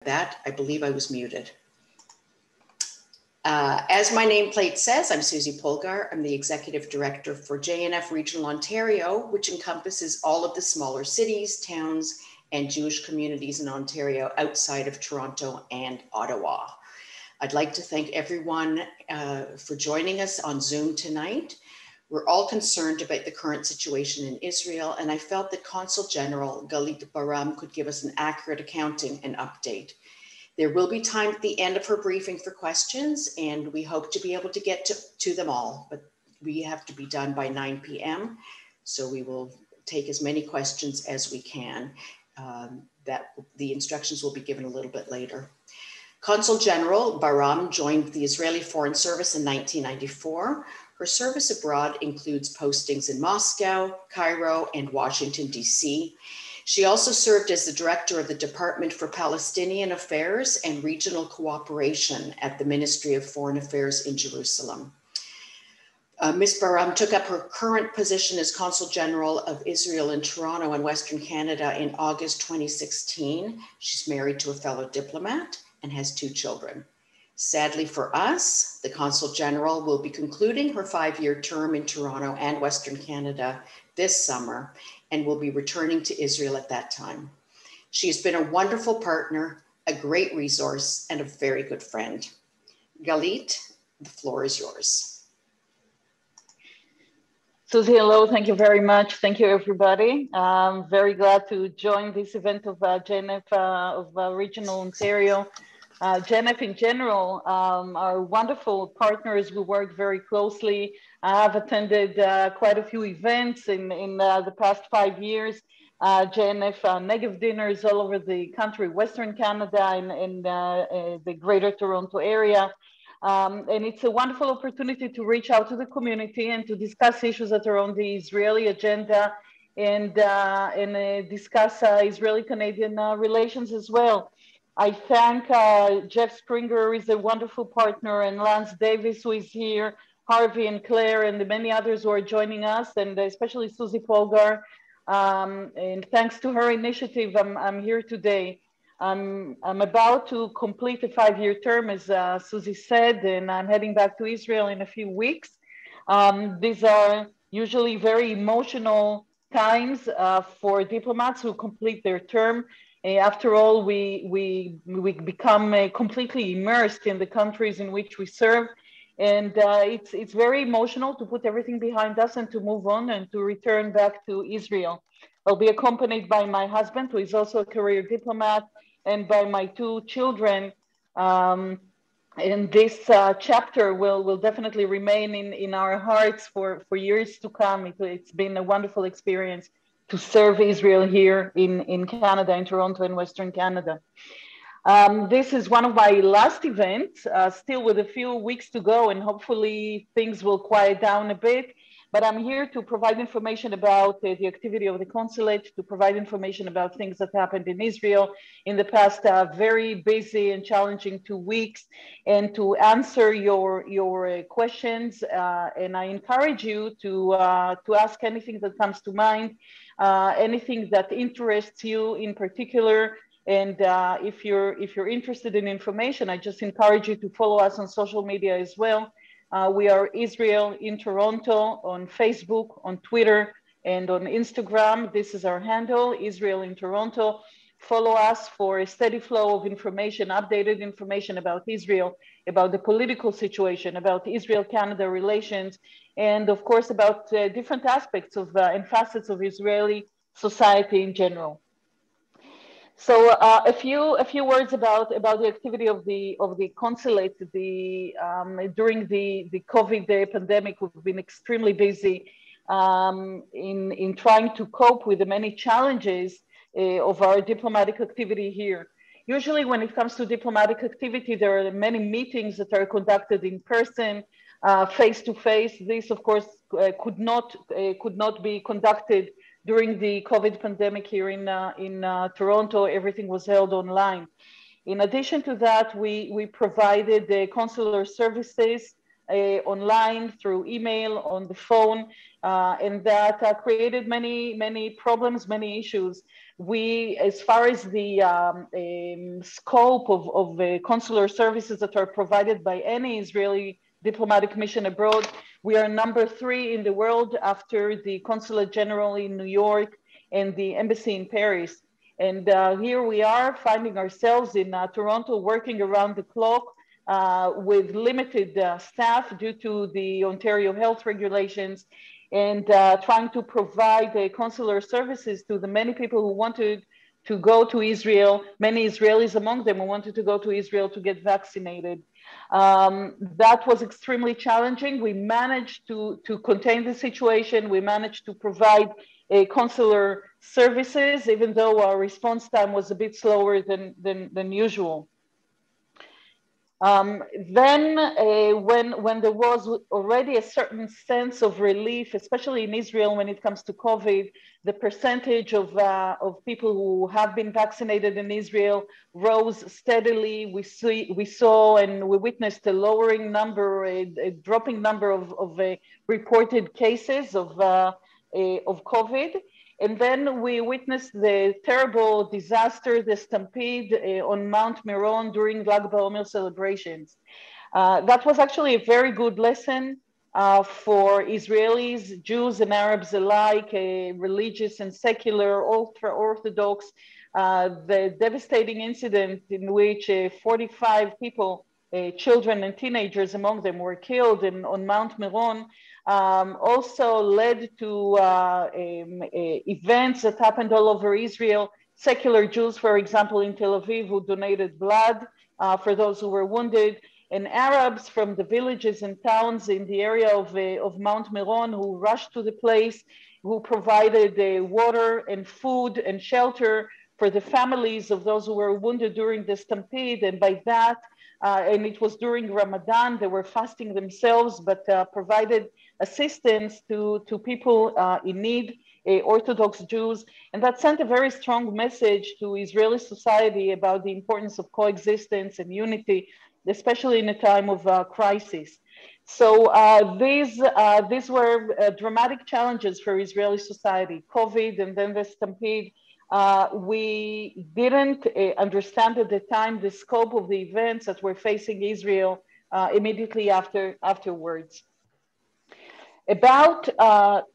That, I believe I was muted. As my nameplate says, I'm Susie Polgar. I'm the Executive Director for JNF Regional Ontario, which encompasses all of the smaller cities, towns, and Jewish communities in Ontario outside of Toronto and Ottawa. I'd like to thank everyone for joining us on Zoom tonight. We're all concerned about the current situation in Israel, and I felt that Consul General Galit Baram could give us an accurate accounting and update. There will be time at the end of her briefing for questions, and we hope to be able to get to them all, but we have to be done by 9 p.m. So we will take as many questions as we can. That the instructions will be given a little bit later. Consul General Baram joined the Israeli Foreign Service in 1994. Her service abroad includes postings in Moscow, Cairo, and Washington, D.C. She also served as the director of the Department for Palestinian Affairs and Regional Cooperation at the Ministry of Foreign Affairs in Jerusalem. Ms. Baram took up her current position as Consul General of Israel in Toronto and Western Canada in August 2016. She's married to a fellow diplomat and has 2 children. Sadly for us, the Consul General will be concluding her 5-year term in Toronto and Western Canada this summer and will be returning to Israel at that time. She has been a wonderful partner, a great resource, and a very good friend. Galit, the floor is yours. Susie, hello, thank you very much. Thank you, everybody. I'm very glad to join this event of JNF of Regional Ontario. JNF in general are wonderful partners. We work very closely. I have attended quite a few events in the past 5 years. JNF Negev dinners all over the country, Western Canada and the Greater Toronto area. And it's a wonderful opportunity to reach out to the community and to discuss issues that are on the Israeli agenda and discuss Israeli-Canadian relations as well. I thank Jeff Springer, is a wonderful partner, and Lance Davis, who is here, Harvey and Claire, and the many others who are joining us, and especially Susie Polgar. And thanks to her initiative, I'm here today. I'm about to complete a 5-year term, as Susie said, and I'm heading back to Israel in a few weeks. These are usually very emotional times for diplomats who complete their term. After all, we become completely immersed in the countries in which we serve. And it's very emotional to put everything behind us and to move on and to return back to Israel. I'll be accompanied by my husband, who is also a career diplomat, and by my 2 children. And this chapter will definitely remain in our hearts for years to come. It's been a wonderful experience to serve Israel here in Canada, in Toronto and Western Canada. This is one of my last events, still with a few weeks to go, and hopefully things will quiet down a bit. But I'm here to provide information about the activity of the consulate, to provide information about things that happened in Israel in the past very busy and challenging 2 weeks, and to answer your questions. And I encourage you to ask anything that comes to mind, anything that interests you in particular. And if you're interested in information, I just encourage you to follow us on social media as well. We are Israel in Toronto on Facebook, on Twitter, and on Instagram. This is our handle, Israel in Toronto. Follow us for a steady flow of information, updated information about Israel, about the political situation, about Israel-Canada relations, and of course about different aspects of and facets of Israeli society in general. So a few words about the activity of the consulate. During the COVID pandemic, we've been extremely busy in trying to cope with the many challenges of our diplomatic activity here. Usually, when it comes to diplomatic activity, there are many meetings that are conducted in person, face to face. This, of course, could not be conducted during the COVID pandemic here in Toronto. Everything was held online. In addition to that, we provided the consular services online, through email, on the phone, and that created many problems, many issues. We, as far as the scope of consular services that are provided by any Israeli diplomatic mission abroad, we are number 3 in the world after the Consulate General in New York and the Embassy in Paris. And here we are finding ourselves in Toronto, working around the clock with limited staff due to the Ontario health regulations, and trying to provide consular services to the many people who wanted to go to Israel, many Israelis among them who wanted to go to Israel to get vaccinated. That was extremely challenging. We managed to contain the situation. We managed to provide consular services, even though our response time was a bit slower than usual. Then when there was already a certain sense of relief, especially in Israel when it comes to COVID, the percentage of people who have been vaccinated in Israel rose steadily. We saw and we witnessed a lowering number, a dropping number of reported cases of COVID. And then we witnessed the terrible disaster, the stampede on Mount Meron during Lag BaOmer celebrations. That was actually a very good lesson for Israelis, Jews and Arabs alike, religious and secular, ultra-Orthodox. The devastating incident in which 45 people, children and teenagers among them, were killed on Mount Meron, also led to events that happened all over Israel. Secular Jews, for example, in Tel Aviv, who donated blood for those who were wounded, and Arabs from the villages and towns in the area of Mount Meron who rushed to the place, who provided water and food and shelter for the families of those who were wounded during the stampede. And by that, and it was during Ramadan, they were fasting themselves, but provided assistance to people in need, Orthodox Jews. And that sent a very strong message to Israeli society about the importance of coexistence and unity, especially in a time of crisis. So these were dramatic challenges for Israeli society, COVID and then the stampede. We didn't understand at the time the scope of the events that were facing Israel immediately afterwards. About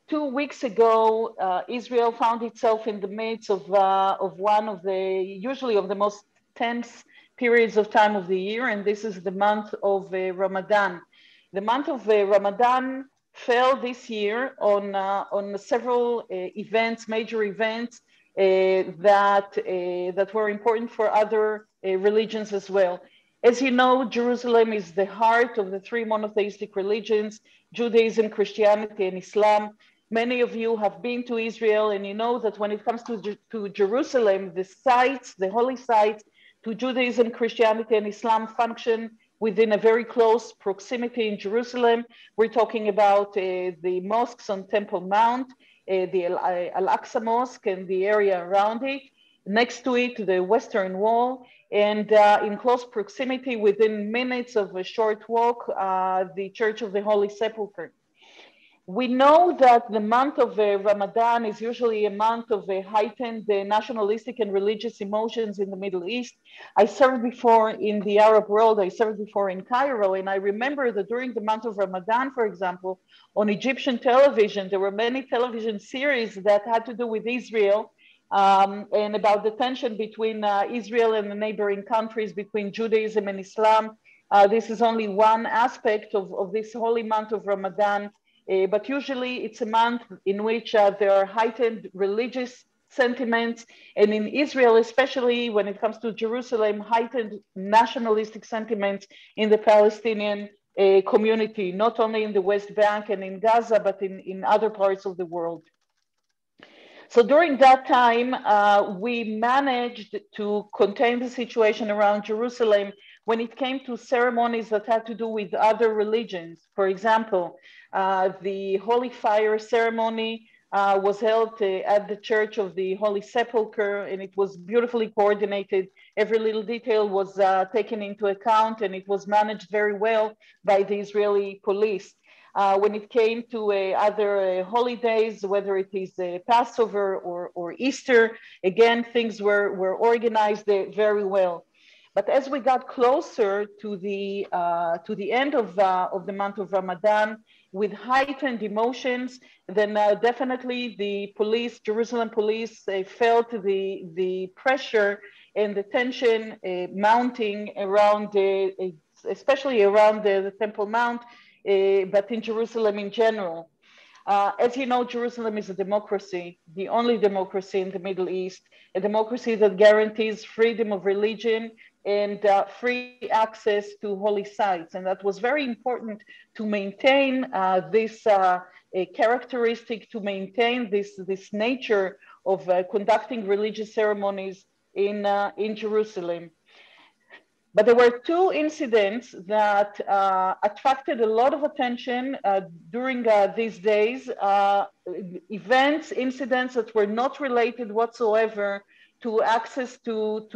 2 weeks ago, Israel found itself in the midst of one of usually of the most tense periods of time of the year, and this is the month of Ramadan. The month of Ramadan fell this year on several events, major events that were important for other religions as well. As you know, Jerusalem is the heart of the 3 monotheistic religions, Judaism, Christianity, and Islam. Many of you have been to Israel, and you know that when it comes to Jerusalem, the sites, the holy sites to Judaism, Christianity, and Islam function within a very close proximity in Jerusalem. We're talking about the mosques on Temple Mount, the Al-Aqsa Mosque and the area around it. Next to it, the Western Wall, and in close proximity, within minutes of a short walk, the Church of the Holy Sepulchre. We know that the month of Ramadan is usually a month of heightened nationalistic and religious emotions in the Middle East. I served before in the Arab world, I served before in Cairo, and I remember that during the month of Ramadan, for example, on Egyptian television, there were many television series that had to do with Israel and about the tension between Israel and the neighboring countries, between Judaism and Islam. This is only one aspect of this holy month of Ramadan. But usually it's a month in which there are heightened religious sentiments, and in Israel, especially when it comes to Jerusalem, heightened nationalistic sentiments in the Palestinian community, not only in the West Bank and in Gaza, but in other parts of the world. So during that time, we managed to contain the situation around Jerusalem when it came to ceremonies that had to do with other religions. For example, the Holy Fire ceremony was held at the Church of the Holy Sepulchre, and it was beautifully coordinated. Every little detail was taken into account, and it was managed very well by the Israeli police. When it came to other holidays, whether it is Passover or Easter, again, things were organized very well. But as we got closer to the end of the month of Ramadan, with heightened emotions, then definitely the police, Jerusalem police, felt the pressure and the tension mounting around, especially around the Temple Mount, but in Jerusalem in general. As you know, Jerusalem is a democracy, the only democracy in the Middle East, a democracy that guarantees freedom of religion and free access to holy sites. And that was very important to maintain this characteristic, to maintain this nature of conducting religious ceremonies in Jerusalem. But there were two incidents that attracted a lot of attention during these days, incidents that were not related whatsoever to access to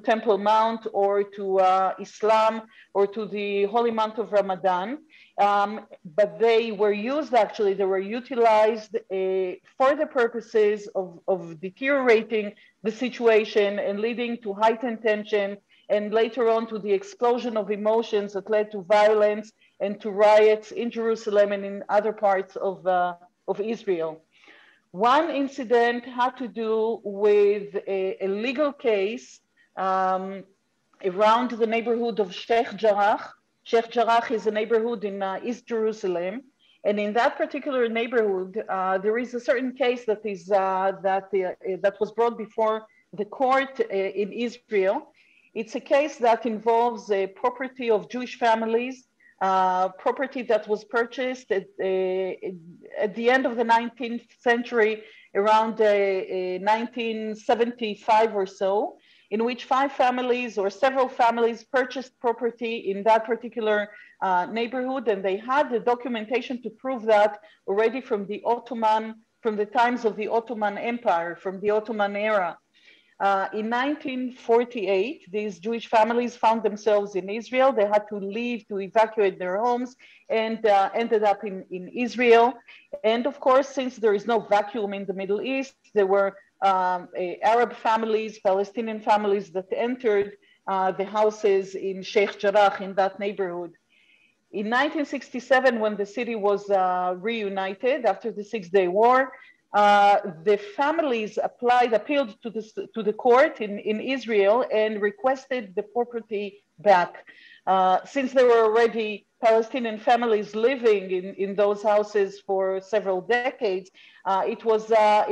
Temple Mount or to Islam or to the holy month of Ramadan. But they were used, actually, they were utilized for the purposes of deteriorating the situation and leading to heightened tension, and later on to the explosion of emotions that led to violence and to riots in Jerusalem and in other parts of Israel. One incident had to do with a legal case around the neighborhood of Sheikh Jarrah. Sheikh Jarrah is a neighborhood in East Jerusalem. And in that particular neighborhood, there is a certain case that is that was brought before the court in Israel. It's a case that involves a property of Jewish families, property that was purchased at the end of the 19th century, around 1975 or so, in which 5 families or several families purchased property in that particular neighborhood, and they had the documentation to prove that already from the times of the Ottoman Empire, from the Ottoman era. In 1948, these Jewish families found themselves in Israel. They had to leave, to evacuate their homes, and ended up in Israel. And of course, since there is no vacuum in the Middle East, there were Arab families, Palestinian families that entered the houses in Sheikh Jarrah, in that neighborhood. In 1967, when the city was reunited after the Six-Day War, the families appealed to the court in Israel and requested the property back. Since there were already Palestinian families living in those houses for several decades, it was a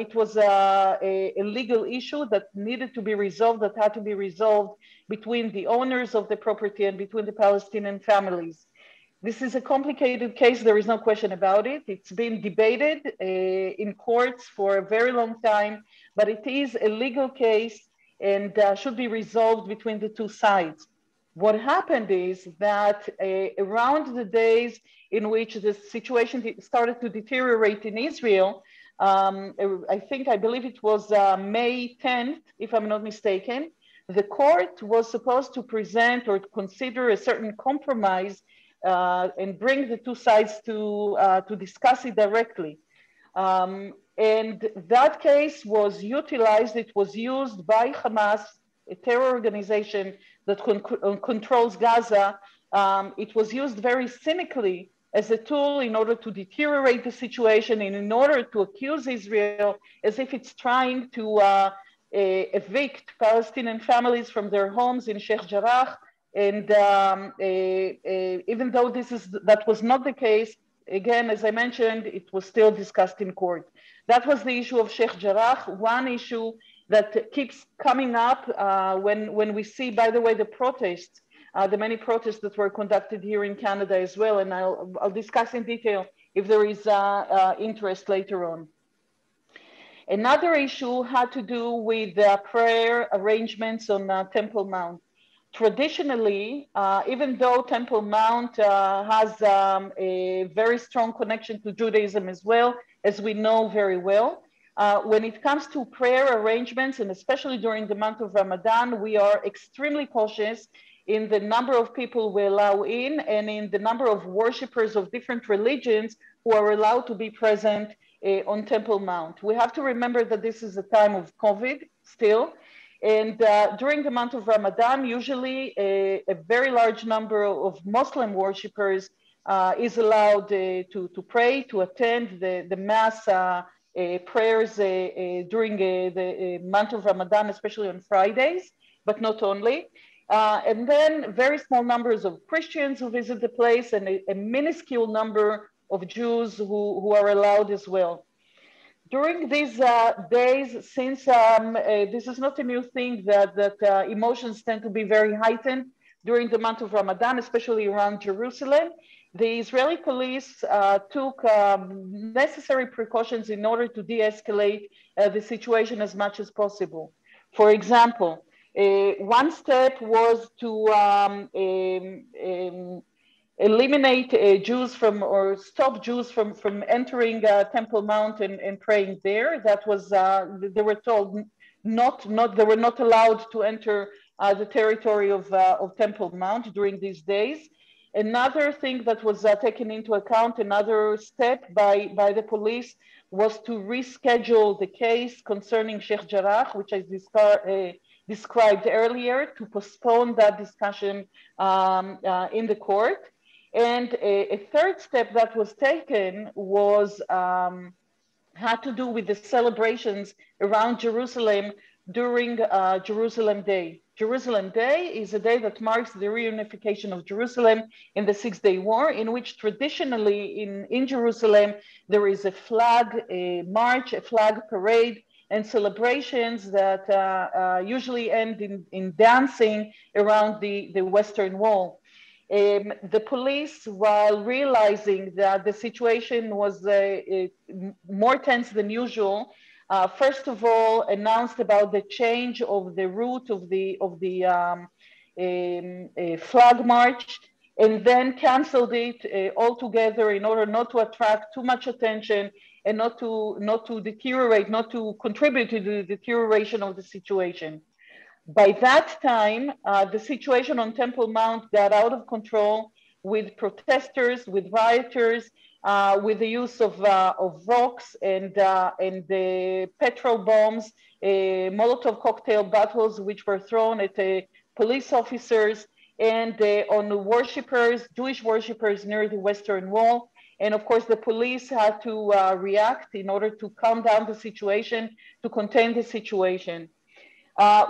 legal issue that needed to be resolved, that had to be resolved between the owners of the property and between the Palestinian families. This is a complicated case, there is no question about it. It's been debated in courts for a very long time, but it is a legal case and should be resolved between the two sides. What happened is that around the days in which the situation started to deteriorate in Israel, I believe it was May 10th, if I'm not mistaken, the court was supposed to present or consider a certain compromise and bring the two sides to discuss it directly. And that case was utilized, it was used by Hamas, a terror organization that controls Gaza. It was used very cynically as a tool in order to deteriorate the situation and in order to accuse Israel as if it's trying to evict Palestinian families from their homes in Sheikh Jarrah. And even though that was not the case, again, as I mentioned, it was still discussed in court. That was the issue of Sheikh Jarrah. One issue that keeps coming up when we see, by the way, the protests, the many protests that were conducted here in Canada as well, and I'll discuss in detail if there is interest later on. Another issue had to do with prayer arrangements on Temple Mount. Traditionally, even though Temple Mount has a very strong connection to Judaism as well, as we know very well. When it comes to prayer arrangements, and especially during the month of Ramadan, we are extremely cautious in the number of people we allow in and in the number of worshipers of different religions who are allowed to be present on Temple Mount. We have to remember that this is a time of COVID still. And during the month of Ramadan, usually a very large number of Muslim worshipers is allowed to pray, to attend the mass prayers during the month of Ramadan, especially on Fridays, but not only. And then very small numbers of Christians who visit the place and a minuscule number of Jews who are allowed as well. During these days, since this is not a new thing that emotions tend to be very heightened during the month of Ramadan, especially around Jerusalem, the Israeli police took necessary precautions in order to de-escalate the situation as much as possible. For example, one step was to eliminate Jews from, or stop Jews from entering Temple Mount and praying there. That was, they were told they were not allowed to enter the territory of Temple Mount during these days. Another thing that was taken into account, another step by the police, was to reschedule the case concerning Sheikh Jarrah, which I described earlier, to postpone that discussion in the court. And a third step that was taken was had to do with the celebrations around Jerusalem during Jerusalem Day. Jerusalem Day is a day that marks the reunification of Jerusalem in the Six-Day War, in which traditionally in Jerusalem, there is a flag march, a flag parade, and celebrations that usually end in dancing around the Western Wall. The police, while realizing that the situation was more tense than usual, first of all, announced about the change of the route of the flag march, and then canceled it altogether in order not to attract too much attention and not to deteriorate, not to contribute to the deterioration of the situation. By that time, the situation on Temple Mount got out of control with protesters, with rioters, with the use of rocks and the petrol bombs, Molotov cocktail bottles, which were thrown at police officers and on the worshippers, Jewish worshippers near the Western Wall. And of course, the police had to react in order to calm down the situation, to contain the situation.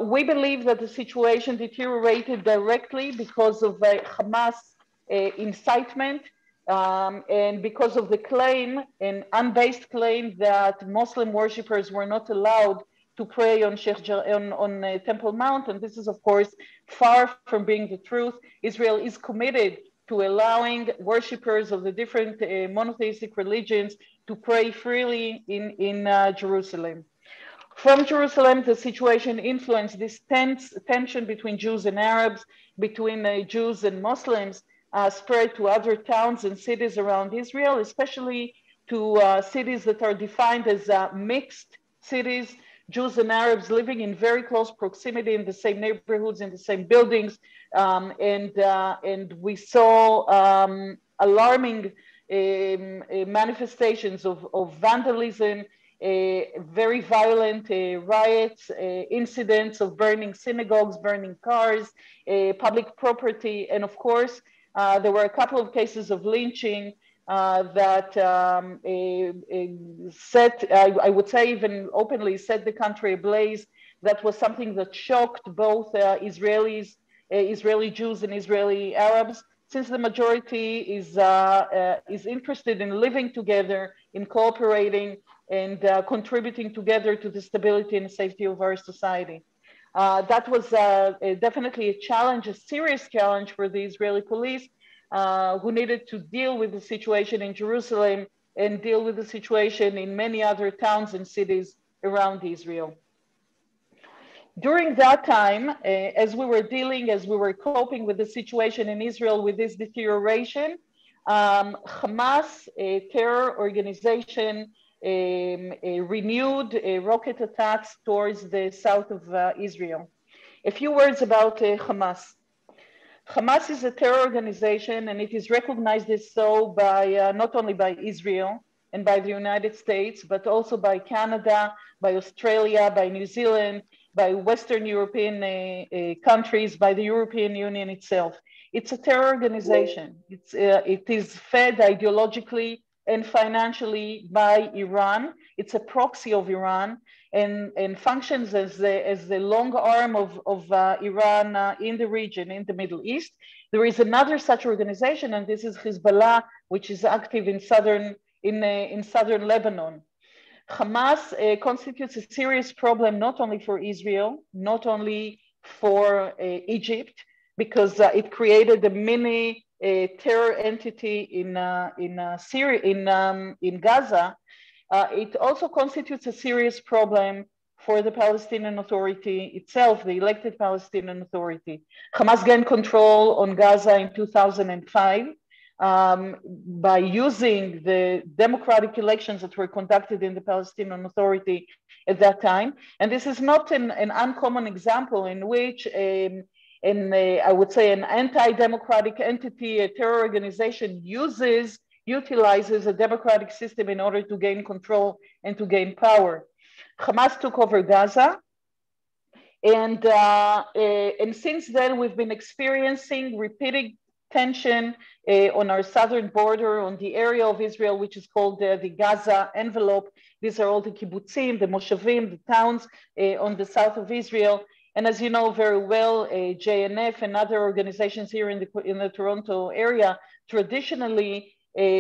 We believe that the situation deteriorated directly because of Hamas incitement and because of the claim, an unbased claim, that Muslim worshippers were not allowed to pray on Temple Mount. And this is, of course, far from being the truth. Israel is committed to allowing worshippers of the different monotheistic religions to pray freely in Jerusalem. From Jerusalem, the situation influenced this tense tension between Jews and Arabs, between Jews and Muslims, spread to other towns and cities around Israel, especially to cities that are defined as mixed cities, Jews and Arabs living in very close proximity in the same neighborhoods, in the same buildings. And we saw alarming manifestations of vandalism, very violent riots, incidents of burning synagogues, burning cars, public property. And of course, there were a couple of cases of lynching that I would say even openly set the country ablaze. That was something that shocked both Israeli Jews and Israeli Arabs, since the majority is interested in living together, in cooperating, and contributing together to the stability and safety of our society. That was definitely a challenge, a serious challenge for the Israeli police, who needed to deal with the situation in Jerusalem and deal with the situation in many other towns and cities around Israel. During that time, as we were coping with the situation in Israel with this deterioration, Hamas, a terror organization, renewed rocket attacks towards the south of Israel. A few words about Hamas. Hamas is a terror organization, and it is recognized as so by not only by Israel and by the United States, but also by Canada, by Australia, by New Zealand, by Western European countries, by the European Union itself. It's a terror organization. It is fed ideologically and financially by Iran. It's a proxy of Iran and functions as the long arm of Iran in the region, in the Middle East. There is another such organization, and this is Hezbollah, which is active in southern Lebanon. Hamas constitutes a serious problem not only for Israel, not only for Egypt, because it created a mini terror entity in Syria, in Gaza. It also constitutes a serious problem for the Palestinian Authority itself, the elected Palestinian Authority. Hamas gained control on Gaza in 2005 by using the democratic elections that were conducted in the Palestinian Authority at that time. And this is not an uncommon example in which I would say an anti-democratic entity, a terror organization utilizes a democratic system in order to gain control and to gain power. Hamas took over Gaza. And since then, we've been experiencing repeated tension on our southern border, on the area of Israel, which is called the Gaza envelope. These are all the kibbutzim, the moshavim, the towns on the south of Israel. And as you know very well, JNF and other organizations here in the Toronto area traditionally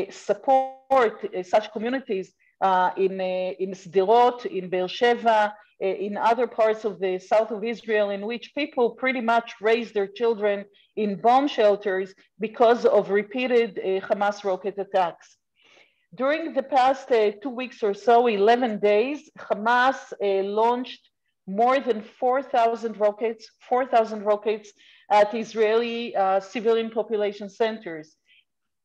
support such communities in Sderot, in Beersheba, in other parts of the south of Israel, in which people pretty much raise their children in bomb shelters because of repeated Hamas rocket attacks. During the past 2 weeks or so, 11 days, Hamas launched more than 4,000 rockets at Israeli civilian population centers,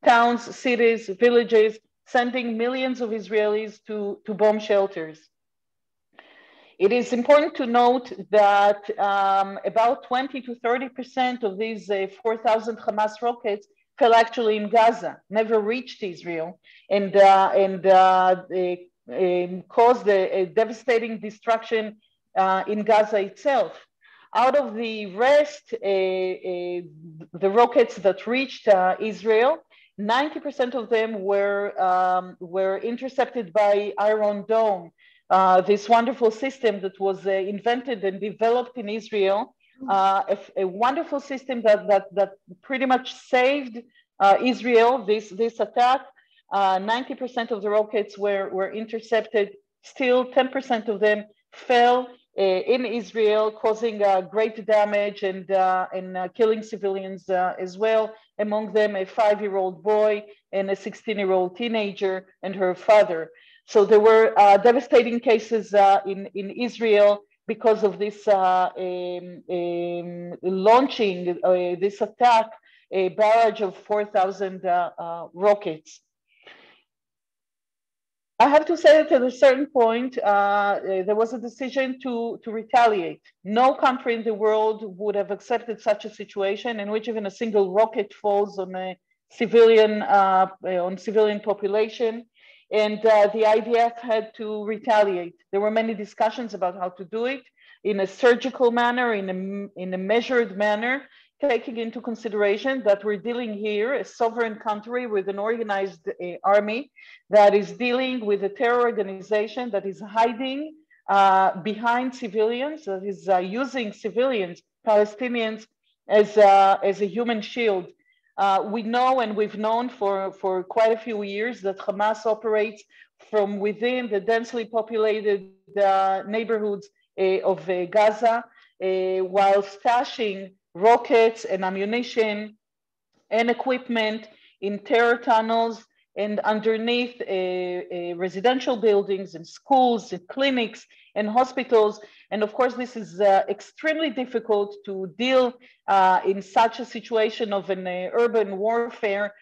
towns, cities, villages, sending millions of Israelis to bomb shelters. It is important to note that about 20 to 30% of these 4,000 Hamas rockets fell actually in Gaza, never reached Israel, and caused a devastating destruction in Gaza itself. Out of the rest, the rockets that reached Israel, 90% of them were intercepted by Iron Dome, this wonderful system that was invented and developed in Israel, a wonderful system that pretty much saved Israel, this attack. 90% of the rockets were intercepted. Still, 10% of them fell in Israel, causing great damage and killing civilians as well. Among them, a 5-year-old boy and a 16-year-old teenager and her father. So there were devastating cases in Israel because of this launching this attack, a barrage of 4,000 rockets. I have to say that at a certain point, there was a decision to retaliate. No country in the world would have accepted such a situation in which even a single rocket falls on a civilian population. And the IDF had to retaliate. There were many discussions about how to do it in a surgical manner, in a measured manner, taking into consideration that we're dealing here, a sovereign country with an organized army that is dealing with a terror organization that is hiding behind civilians, that is using civilians, Palestinians, as a human shield. We know and we've known for quite a few years that Hamas operates from within the densely populated neighborhoods of Gaza, while stashing rockets and ammunition and equipment in terror tunnels and underneath residential buildings and schools and clinics and hospitals. And of course, this is extremely difficult to deal in such a situation of an urban warfare,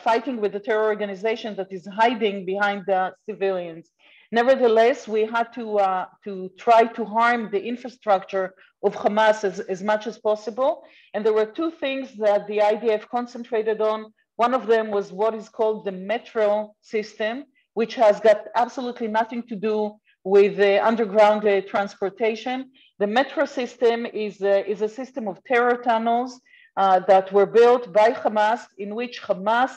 fighting with a terror organization that is hiding behind the civilians. Nevertheless, we had to try to harm the infrastructure of Hamas as much as possible. And there were two things that the IDF concentrated on. One of them was what is called the metro system, which has got absolutely nothing to do with underground transportation. The metro system is a system of terror tunnels that were built by Hamas, in which Hamas,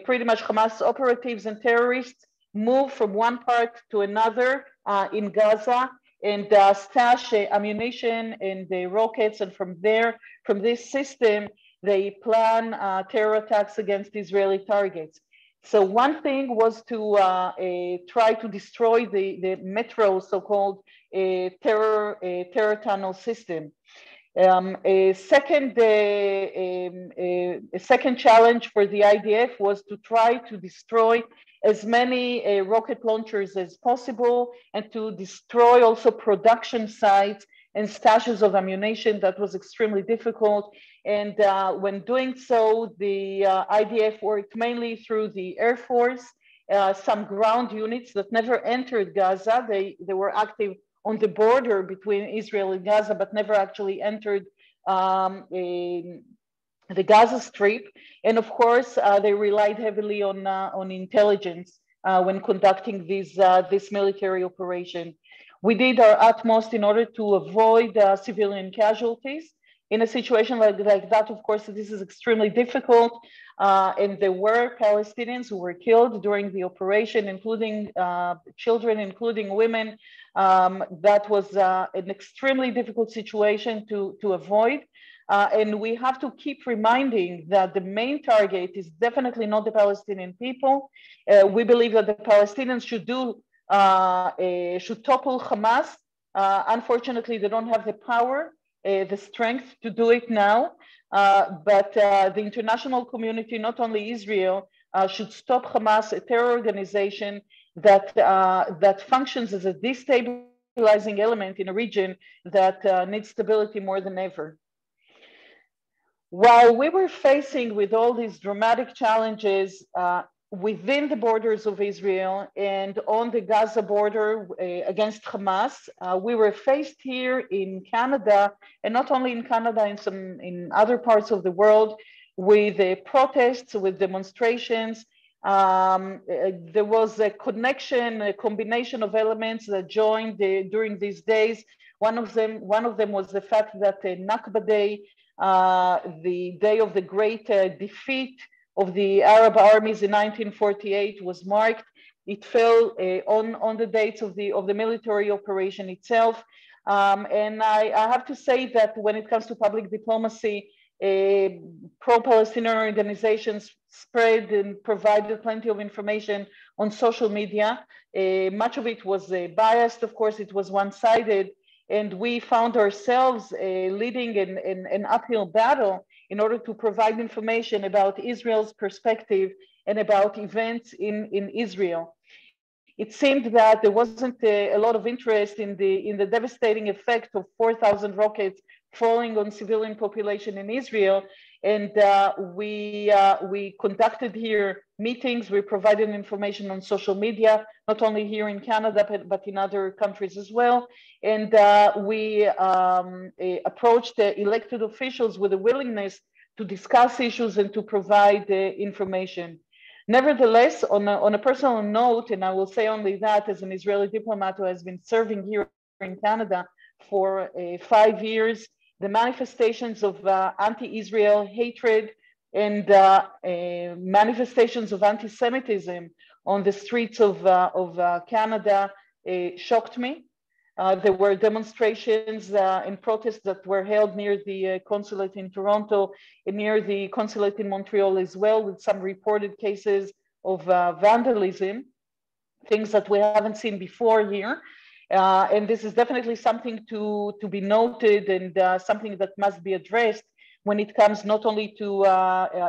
pretty much Hamas operatives and terrorists, move from one part to another in Gaza and stash ammunition and the rockets. And from there, from this system, they plan terror attacks against Israeli targets. So one thing was to try to destroy the metro, so-called terror tunnel system. A second challenge for the IDF was to try to destroy as many rocket launchers as possible and to destroy also production sites and stashes of ammunition. That was extremely difficult. And when doing so, the IDF worked mainly through the Air Force, some ground units that never entered Gaza. They were active on the border between Israel and Gaza, but never actually entered the Gaza Strip. And of course, they relied heavily on intelligence when conducting this military operation. We did our utmost in order to avoid civilian casualties. In a situation like that, of course, this is extremely difficult. And there were Palestinians who were killed during the operation, including children, including women. That was an extremely difficult situation to avoid. And we have to keep reminding that the main target is definitely not the Palestinian people. We believe that the Palestinians should topple Hamas. Unfortunately, they don't have the power, the strength to do it now. But the international community, not only Israel, should stop Hamas, a terror organization that functions as a destabilizing element in a region that needs stability more than ever. While we were facing with all these dramatic challenges within the borders of Israel and on the Gaza border against Hamas, we were faced here in Canada, and not only in Canada, in other parts of the world, with protests, with demonstrations. There was a connection, a combination of elements that joined during these days. One of them was the fact that Nakba Day, the day of the great defeat of the Arab armies in 1948, was marked. It fell on the dates of the military operation itself. And I have to say that when it comes to public diplomacy, pro-Palestinian organizations spread and provided plenty of information on social media. Much of it was biased, of course, it was one-sided. And we found ourselves leading an uphill battle in order to provide information about Israel's perspective and about events in Israel. It seemed that there wasn't a lot of interest in the devastating effect of 4,000 rockets falling on civilian population in Israel. And we conducted here meetings, we provided information on social media, not only here in Canada, but in other countries as well. And we approached the elected officials with a willingness to discuss issues and to provide information. Nevertheless, on a personal note, and I will say only that as an Israeli diplomat who has been serving here in Canada for 5 years, the manifestations of anti-Israel hatred and manifestations of anti-Semitism on the streets of Canada shocked me. There were demonstrations and protests that were held near the consulate in Toronto and near the consulate in Montreal as well, with some reported cases of vandalism, things that we haven't seen before here. And this is definitely something to be noted and something that must be addressed when it comes not only to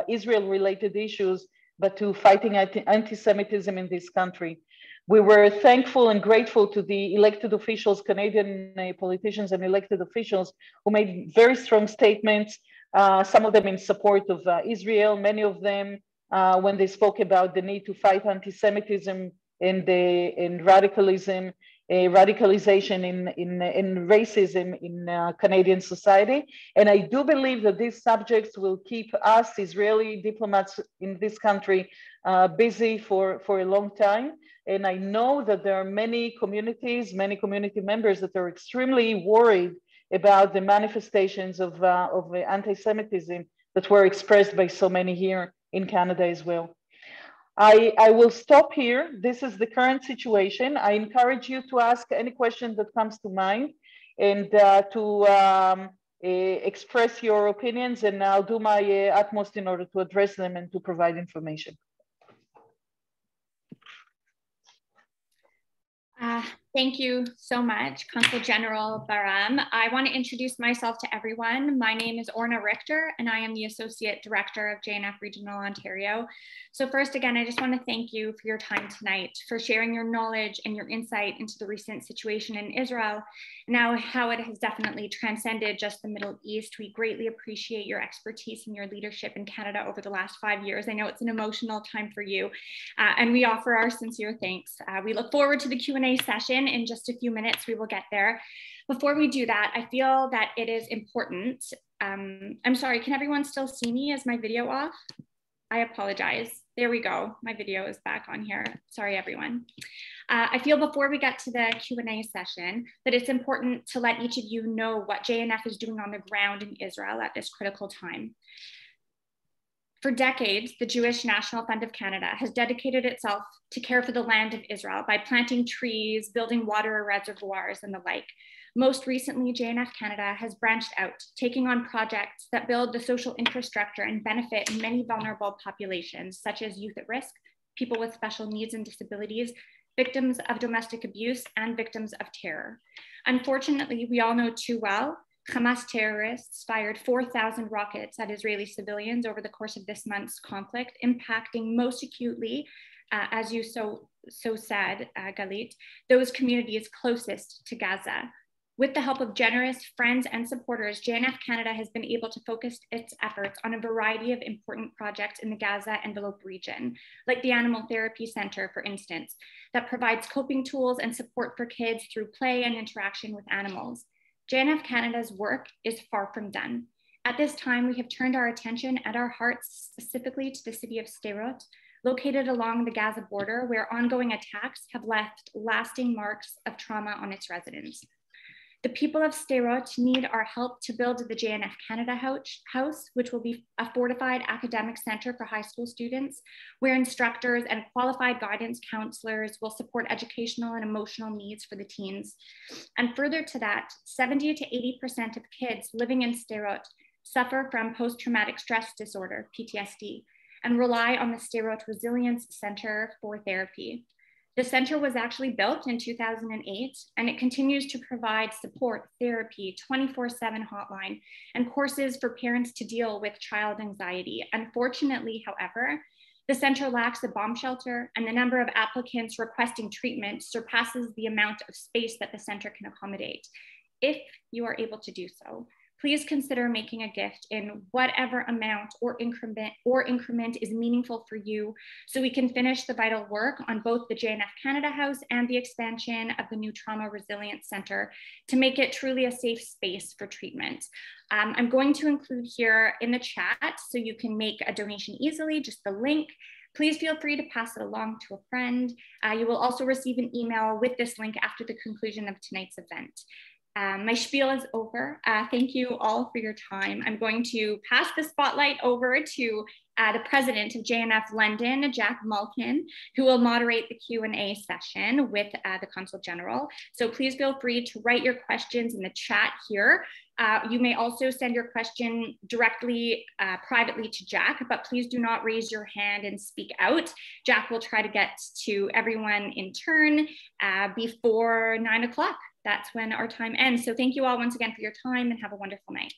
Israel-related issues, but to fighting anti-Semitism in this country. We were thankful and grateful to the elected officials, Canadian politicians and elected officials, who made very strong statements, some of them in support of Israel, many of them when they spoke about the need to fight anti-Semitism in radicalism, radicalization in racism in Canadian society. And I do believe that these subjects will keep us Israeli diplomats in this country busy for a long time. And I know that there are many communities, many community members that are extremely worried about the manifestations of anti-Semitism that were expressed by so many here in Canada as well. I will stop here. This is the current situation. I encourage you to ask any question that comes to mind and to express your opinions, and I'll do my utmost in order to address them and to provide information. Thank you so much, Consul General Baram. I want to introduce myself to everyone. My name is Orna Richter, and I am the Associate Director of JNF Regional Ontario. So first, again, I just want to thank you for your time tonight, for sharing your knowledge and your insight into the recent situation in Israel, now how it has definitely transcended just the Middle East. We greatly appreciate your expertise and your leadership in Canada over the last 5 years. I know it's an emotional time for you, and we offer our sincere thanks. We look forward to the Q&A session. In just a few minutes, we will get there. Before we do that, I feel that it is important. I'm sorry, can everyone still see me? Is my video off? I apologize. There we go. My video is back on here. Sorry, everyone. I feel before we get to the Q&A session that it's important to let each of you know what JNF is doing on the ground in Israel at this critical time. For decades, the Jewish National Fund of Canada has dedicated itself to care for the land of Israel by planting trees, building water reservoirs, and the like. Most recently, JNF Canada has branched out, taking on projects that build the social infrastructure and benefit many vulnerable populations, such as youth at risk, people with special needs and disabilities, victims of domestic abuse, and victims of terror. Unfortunately, we all know too well, Hamas terrorists fired 4,000 rockets at Israeli civilians over the course of this month's conflict, impacting most acutely, as you so said, Galit, those communities closest to Gaza. With the help of generous friends and supporters, JNF Canada has been able to focus its efforts on a variety of important projects in the Gaza envelope region, like the Animal Therapy Center, for instance, that provides coping tools and support for kids through play and interaction with animals. JNF Canada's work is far from done. At this time, we have turned our attention and our hearts specifically to the city of Sderot, located along the Gaza border, where ongoing attacks have left lasting marks of trauma on its residents. The people of Sderot need our help to build the JNF Canada House, which will be a fortified academic center for high school students, where instructors and qualified guidance counselors will support educational and emotional needs for the teens. And further to that, 70 to 80% of kids living in Sderot suffer from post-traumatic stress disorder, PTSD, and rely on the Sderot Resilience Center for therapy. The center was actually built in 2008, and it continues to provide support, therapy, 24/7 hotline, and courses for parents to deal with child anxiety. Unfortunately, however, the center lacks a bomb shelter, and the number of applicants requesting treatment surpasses the amount of space that the center can accommodate. If you are able to do so, please consider making a gift in whatever amount or increment is meaningful for you, so we can finish the vital work on both the JNF Canada House and the expansion of the new Trauma Resilience Center to make it truly a safe space for treatment. I'm going to include here in the chat so you can make a donation easily, just the link. Please feel free to pass it along to a friend. You will also receive an email with this link after the conclusion of tonight's event. My spiel is over. Thank you all for your time. I'm going to pass the spotlight over to the president of JNF London, Jack Malkin, who will moderate the Q&A session with the Consul General. So please feel free to write your questions in the chat here. You may also send your question directly, privately to Jack, but please do not raise your hand and speak out. Jack will try to get to everyone in turn before 9 o'clock. That's when our time ends. So thank you all once again for your time, and have a wonderful night.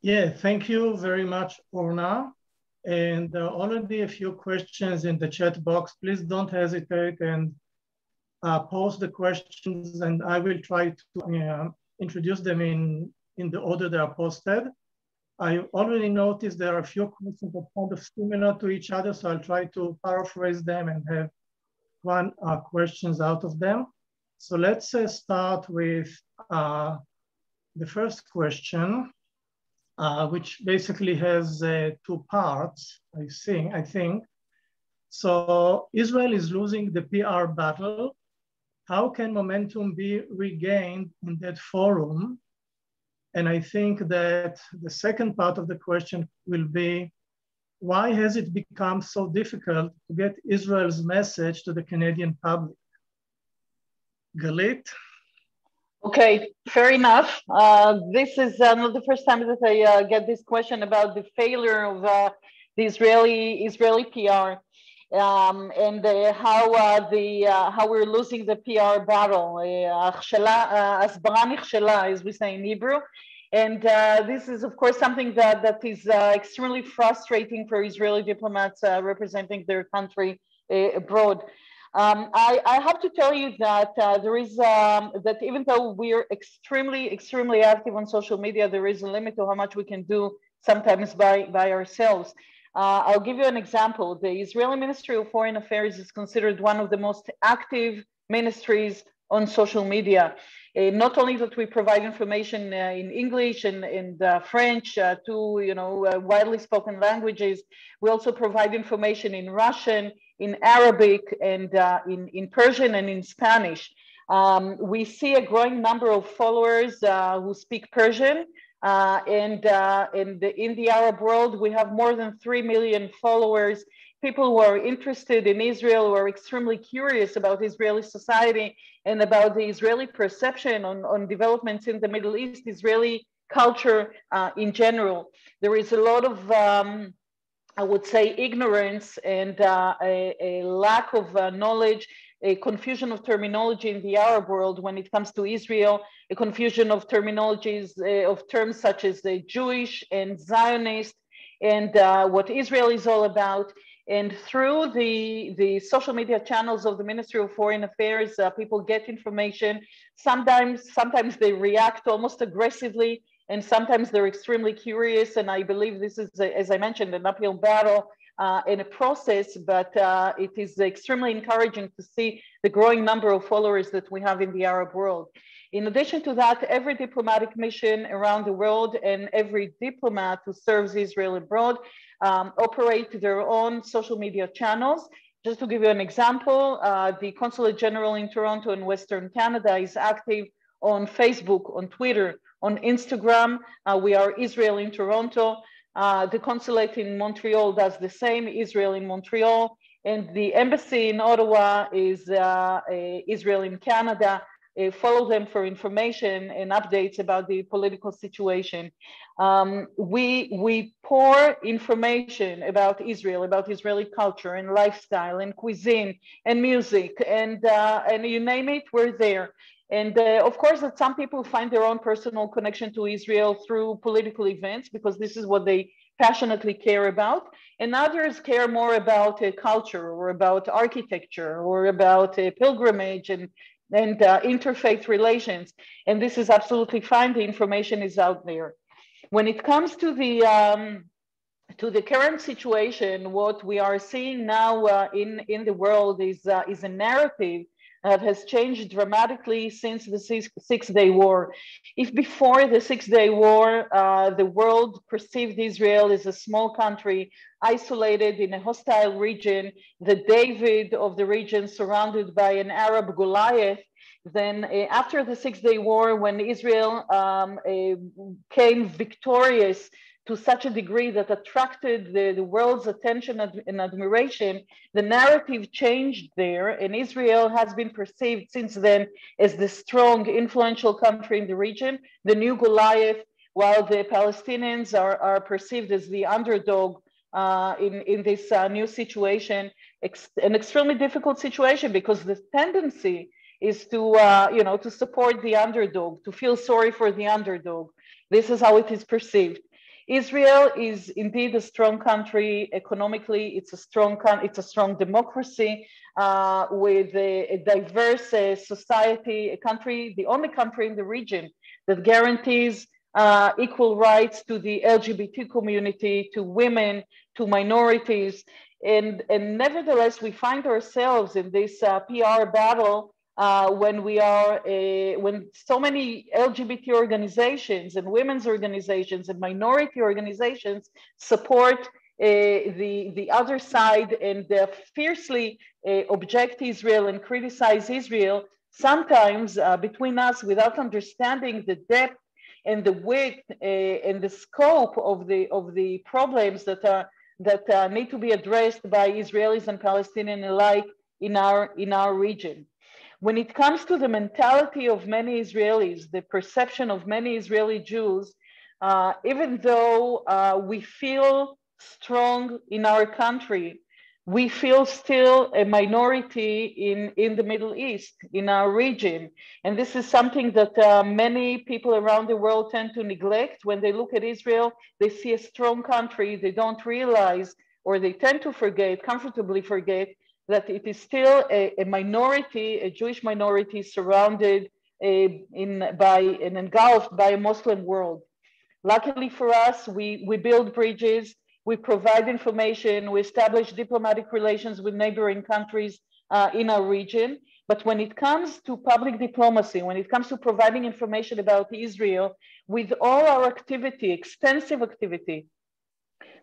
Yeah, thank you very much, Orna. And already a few questions in the chat box. Please don't hesitate and post the questions, and I will try to introduce them in the order they are posted. I already noticed there are a few questions that are kind of similar to each other, so I'll try to paraphrase them and have one questions out of them. So let's start with the first question, which basically has two parts, I think. So Israel is losing the PR battle. How can momentum be regained in that forum? And I think that the second part of the question will be, why has it become so difficult to get Israel's message to the Canadian public? Galit? Okay, fair enough. This is not the first time that I get this question about the failure of the Israeli PR. And how we're losing the PR battle. הסברה נכשלה, as we say in Hebrew. And this is, of course, something that is extremely frustrating for Israeli diplomats representing their country abroad. I have to tell you that there is, that even though we're extremely active on social media, there is a limit to how much we can do sometimes by ourselves. I'll give you an example. The Israeli Ministry of Foreign Affairs is considered one of the most active ministries on social media. Not only that we provide information in English and French, two widely spoken languages, we also provide information in Russian, in Arabic, and in Persian and in Spanish. We see a growing number of followers who speak Persian. And in the Arab world, we have more than 3 million followers, people who are interested in Israel, who are extremely curious about Israeli society and about the Israeli perception on developments in the Middle East, Israeli culture in general. There is a lot of, I would say, ignorance and a lack of knowledge, a confusion of terminology in the Arab world when it comes to Israel, a confusion of terminologies, of terms such as Jewish and Zionist, and what Israel is all about. And through the social media channels of the Ministry of Foreign Affairs, people get information. Sometimes they react almost aggressively, and sometimes they're extremely curious. And I believe this is, as I mentioned, an uphill battle in a process, but it is extremely encouraging to see the growing number of followers that we have in the Arab world. In addition to that, every diplomatic mission around the world and every diplomat who serves Israel abroad operate their own social media channels. Just to give you an example, the Consulate General in Toronto in Western Canada is active on Facebook, on Twitter, on Instagram. We are Israel in Toronto. The consulate in Montreal does the same, Israel in Montreal, and the embassy in Ottawa is Israel in Canada. Follow them for information and updates about the political situation. We pour information about Israel, about Israeli culture and lifestyle and cuisine and music and you name it, we're there. And of course, that some people find their own personal connection to Israel through political events because this is what they passionately care about. And others care more about culture or about architecture or about pilgrimage and interfaith relations. And this is absolutely fine. The information is out there. When it comes to the current situation, what we are seeing now in the world is a narrative that has changed dramatically since the Six-Day War. If before the Six-Day War, the world perceived Israel as a small country, isolated in a hostile region, the David of the region surrounded by an Arab Goliath, then after the Six-Day War, when Israel came victorious to such a degree that attracted the world's attention and admiration, the narrative changed there, and Israel has been perceived since then as the strong, influential country in the region, the new Goliath, while the Palestinians are perceived as the underdog in this new situation, an extremely difficult situation, because the tendency is to, to support the underdog, to feel sorry for the underdog. This is how it is perceived. Israel is indeed a strong country economically. It's a strong democracy with a diverse society, the only country in the region that guarantees equal rights to the LGBT community, to women, to minorities. And nevertheless, we find ourselves in this PR battle when so many LGBT organizations and women's organizations and minority organizations support the other side and fiercely object Israel and criticize Israel, sometimes between us without understanding the depth and the width and the scope of the problems that need to be addressed by Israelis and Palestinians alike in our region. When it comes to the mentality of many Israelis, the perception of many Israeli Jews, even though we feel strong in our country, we feel still a minority in the Middle East, in our region. And this is something that many people around the world tend to neglect. When they look at Israel, they see a strong country. They don't realize, or they tend to forget, comfortably forget, that it is still a minority, a Jewish minority surrounded and engulfed by a Muslim world. Luckily for us, we build bridges, we provide information, we establish diplomatic relations with neighboring countries in our region. But when it comes to public diplomacy, when it comes to providing information about Israel, with all our activity, extensive activity,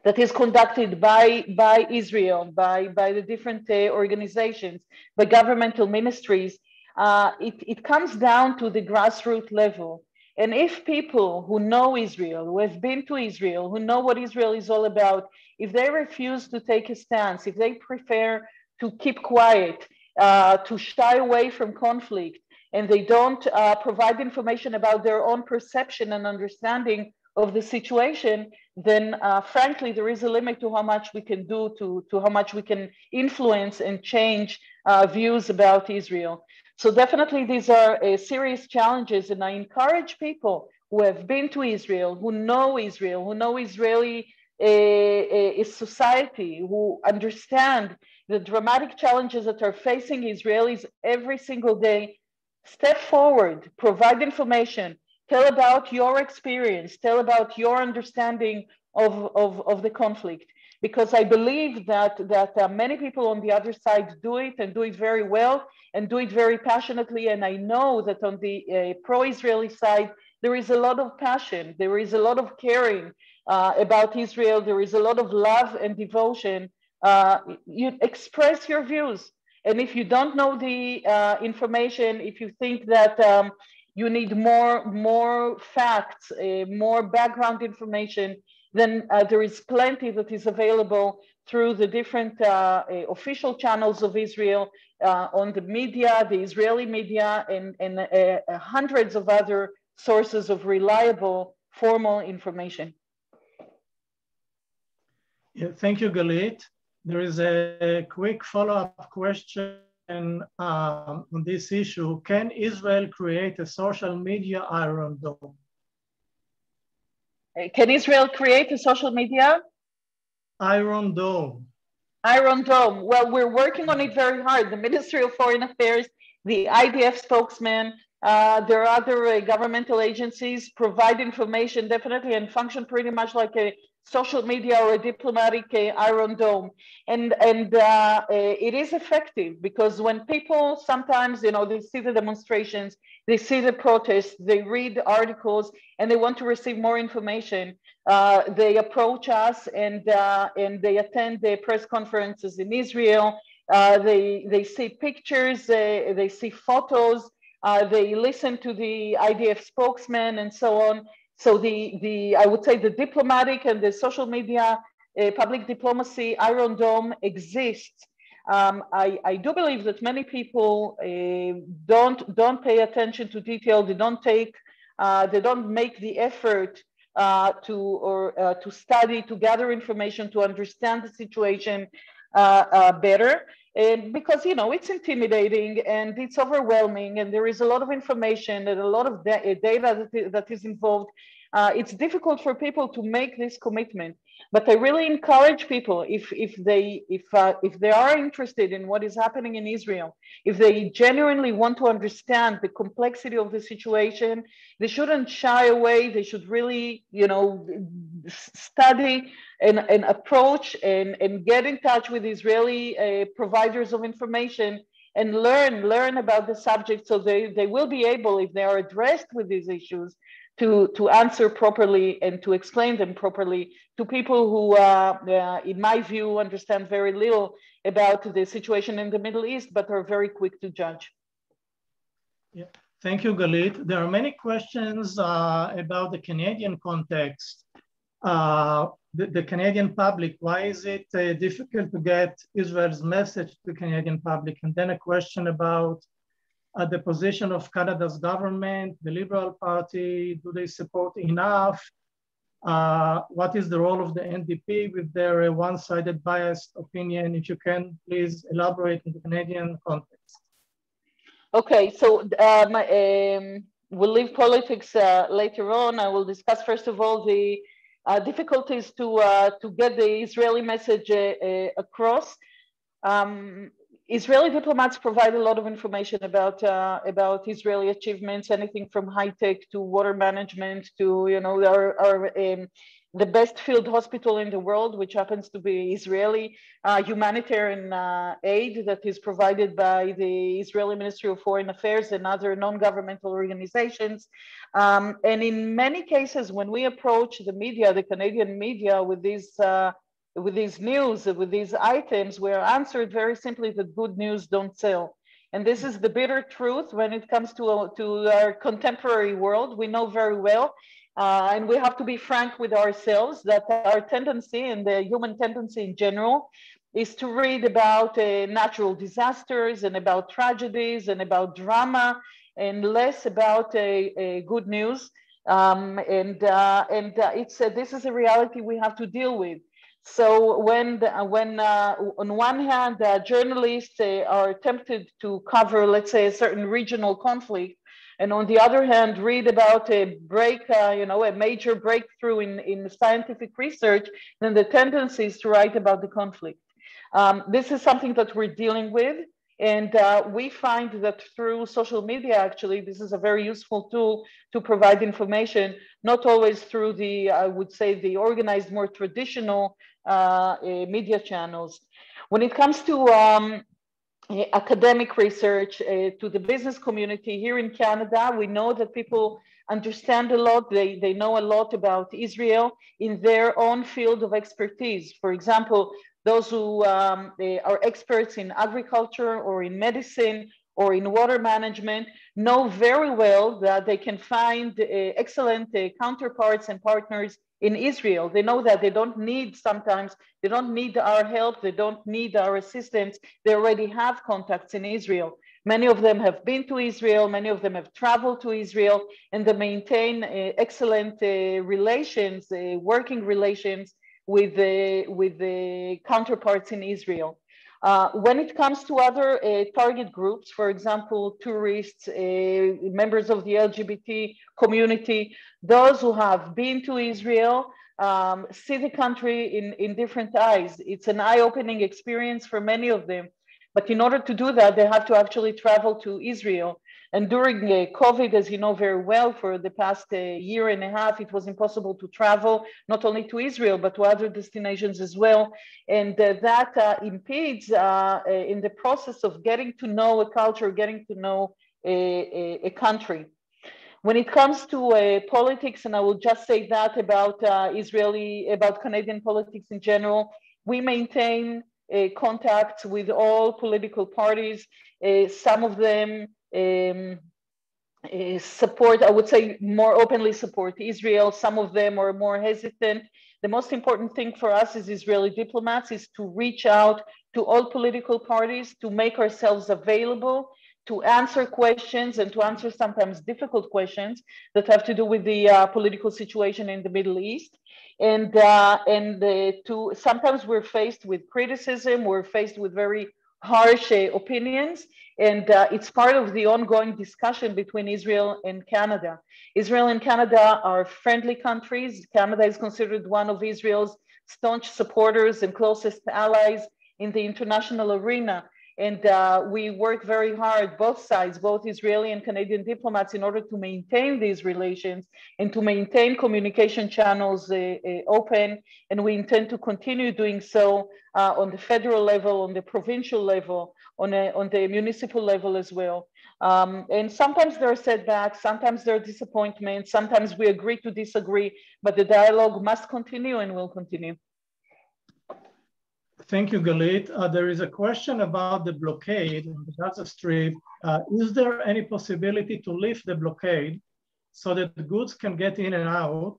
that is conducted by Israel, by the different organizations, by governmental ministries, it comes down to the grassroots level. And if people who know Israel, who have been to Israel, who know what Israel is all about, if they refuse to take a stance, if they prefer to keep quiet, to shy away from conflict, and they don't provide information about their own perception and understanding of the situation, then frankly, there is a limit to how much we can do, to how much we can influence and change views about Israel. So definitely these are serious challenges, and I encourage people who have been to Israel, who know Israeli society, who understand the dramatic challenges that are facing Israelis every single day, step forward, provide information, tell about your experience, tell about your understanding of the conflict. Because I believe that many people on the other side do it and do it very well and do it very passionately. And I know that on the pro-Israeli side, there is a lot of passion, there is a lot of caring about Israel, there is a lot of love and devotion. You express your views. And if you don't know the information, if you think that you need more facts, more background information, then there is plenty that is available through the different official channels of Israel, on the media, the Israeli media, and hundreds of other sources of reliable, formal information. Yeah, thank you, Galit. There is a quick follow-up question on this issue. Can Israel create a social media Iron Dome? Can Israel create a social media? Iron Dome. Iron Dome. Well, we're working on it very hard. The Ministry of Foreign Affairs, the IDF spokesman, there are other governmental agencies provide information definitely and function pretty much like a social media or a diplomatic Iron Dome. And it is effective because when people sometimes, they see the demonstrations, they see the protests, they read articles, and they want to receive more information, they approach us and they attend the press conferences in Israel. They see pictures, they see photos, they listen to the IDF spokesman and so on. So I would say the diplomatic and the social media public diplomacy Iron Dome exists. I do believe that many people don't pay attention to detail. They don't make the effort to study, to gather information, to understand the situation better. Because it's intimidating and it's overwhelming, and there is a lot of information and a lot of data that is involved. it's difficult for people to make this commitment. But I really encourage people, if they are interested in what is happening in Israel, if they genuinely want to understand the complexity of the situation, they shouldn't shy away. They should really, study and approach and get in touch with Israeli providers of information and learn about the subject, so they will be able, if they are addressed with these issues, to answer properly and to explain them properly to people who, in my view, understand very little about the situation in the Middle East, but are very quick to judge. Yeah. Thank you, Galit. There are many questions about the Canadian context. The Canadian public, why is it difficult to get Israel's message to the Canadian public? And then a question about the position of Canada's government, the Liberal Party, do they support enough? What is the role of the NDP with their one-sided biased opinion? If you can, please elaborate in the Canadian context. Okay, so we'll leave politics later on. I will discuss, first of all, the difficulties to get the Israeli message across. Israeli diplomats provide a lot of information about Israeli achievements, anything from high tech to water management to the best field hospital in the world, which happens to be Israeli, humanitarian aid that is provided by the Israeli Ministry of Foreign Affairs and other non-governmental organizations. And in many cases, when we approach the media, the Canadian media, with these news, with these items, we are answered very simply that good news don't sell. And this is the bitter truth when it comes to our contemporary world. We know very well, and we have to be frank with ourselves, that our tendency, and the human tendency in general, is to read about natural disasters and about tragedies and about drama, and less about good news. This is a reality we have to deal with. So when on one hand, journalists are tempted to cover, let's say, a certain regional conflict, and on the other hand, read about a major breakthrough in scientific research, then the tendency is to write about the conflict. This is something that we're dealing with. And we find that through social media, actually, this is a very useful tool to provide information, not always through I would say, the organized, more traditional media channels. When it comes to academic research, to the business community here in Canada, we know that people understand a lot. They know a lot about Israel in their own field of expertise. For example, those who are experts in agriculture or in medicine or in water management know very well that they can find excellent counterparts and partners in Israel. They know that they don't need our help, they don't need our assistance. They already have contacts in Israel. Many of them have been to Israel, many of them have traveled to Israel, and they maintain excellent relations, working relations with the counterparts in Israel. When it comes to other target groups, for example, tourists, members of the LGBT community, those who have been to Israel, see the country in different eyes. It's an eye-opening experience for many of them. But in order to do that, they have to actually travel to Israel. And during COVID, as you know very well, for the past year and a half, it was impossible to travel, not only to Israel, but to other destinations as well. And that impedes in the process of getting to know a culture, getting to know a country. When it comes to politics, and I will just say that about Canadian politics in general, we maintain contacts with all political parties. Some of them support, I would say, more openly support Israel. Some of them are more hesitant. The most important thing for us as Israeli diplomats is to reach out to all political parties, to make ourselves available, to answer questions and to answer sometimes difficult questions that have to do with the political situation in the Middle East. And sometimes we're faced with criticism, we're faced with very harsh opinions. And it's part of the ongoing discussion between Israel and Canada. Israel and Canada are friendly countries. Canada is considered one of Israel's staunch supporters and closest allies in the international arena. And we work very hard, both sides, both Israeli and Canadian diplomats, in order to maintain these relations and to maintain communication channels open. And we intend to continue doing so on the federal level, on the provincial level, on the municipal level as well. And sometimes there are setbacks, sometimes there are disappointments, sometimes we agree to disagree, but the dialogue must continue and will continue. Thank you, Galit. There is a question about the blockade on the Gaza Strip. Is there any possibility to lift the blockade so that the goods can get in and out,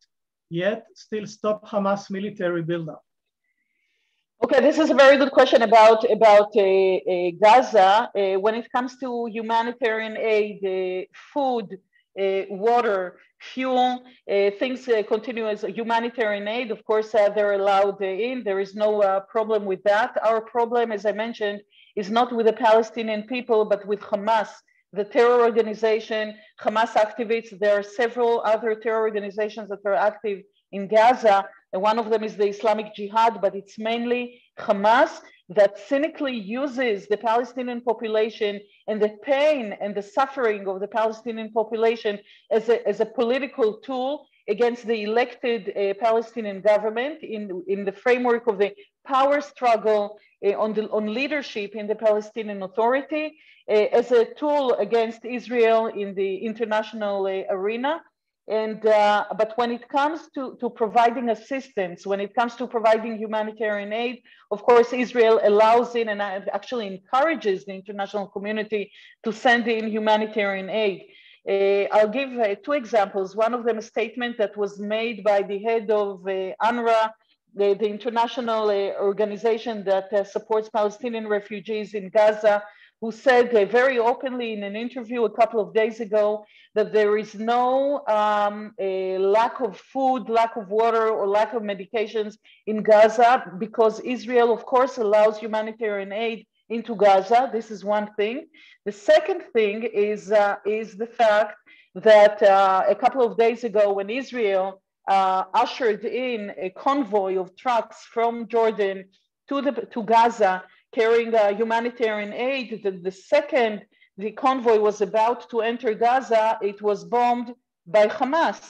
yet still stop Hamas military buildup? Okay, this is a very good question about Gaza. When it comes to humanitarian aid, food, water, fuel, things continue as humanitarian aid. Of course, they're allowed in. There is no problem with that. Our problem, as I mentioned, is not with the Palestinian people, but with Hamas, the terror organization, Hamas activists. There are several other terror organizations that are active in Gaza, and one of them is the Islamic Jihad, but it's mainly Hamas that cynically uses the Palestinian population and the pain and the suffering of the Palestinian population as a political tool against the elected Palestinian government in the framework of the power struggle on leadership in the Palestinian Authority, as a tool against Israel in the international arena. And but when it comes to providing assistance, when it comes to providing humanitarian aid, of course, Israel allows in and actually encourages the international community to send in humanitarian aid. I'll give two examples. One of them, a statement that was made by the head of UNRWA, the international organization that supports Palestinian refugees in Gaza, who said very openly in an interview a couple of days ago that there is no lack of food, lack of water, or lack of medications in Gaza, because Israel, of course, allows humanitarian aid into Gaza. This is one thing. The second thing is the fact that a couple of days ago, when Israel ushered in a convoy of trucks from Jordan to Gaza, carrying humanitarian aid, the second the convoy was about to enter Gaza, it was bombed by Hamas.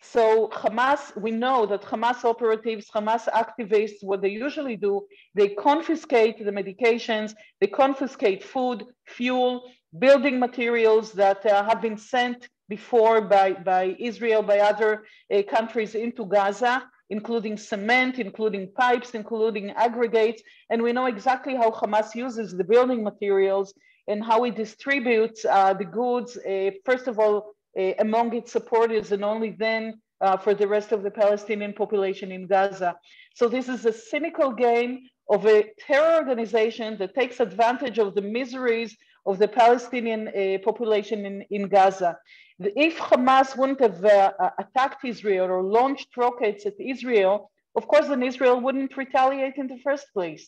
So Hamas, we know that Hamas operatives, Hamas activists, what they usually do, they confiscate the medications, they confiscate food, fuel, building materials that have been sent before by Israel, by other countries into Gaza, including cement, including pipes, including aggregates. And we know exactly how Hamas uses the building materials and how it distributes the goods, first of all, among its supporters, and only then for the rest of the Palestinian population in Gaza. So this is a cynical game of a terror organization that takes advantage of the miseries of the Palestinian population in Gaza. If Hamas wouldn't have attacked Israel or launched rockets at Israel, of course, then Israel wouldn't retaliate in the first place.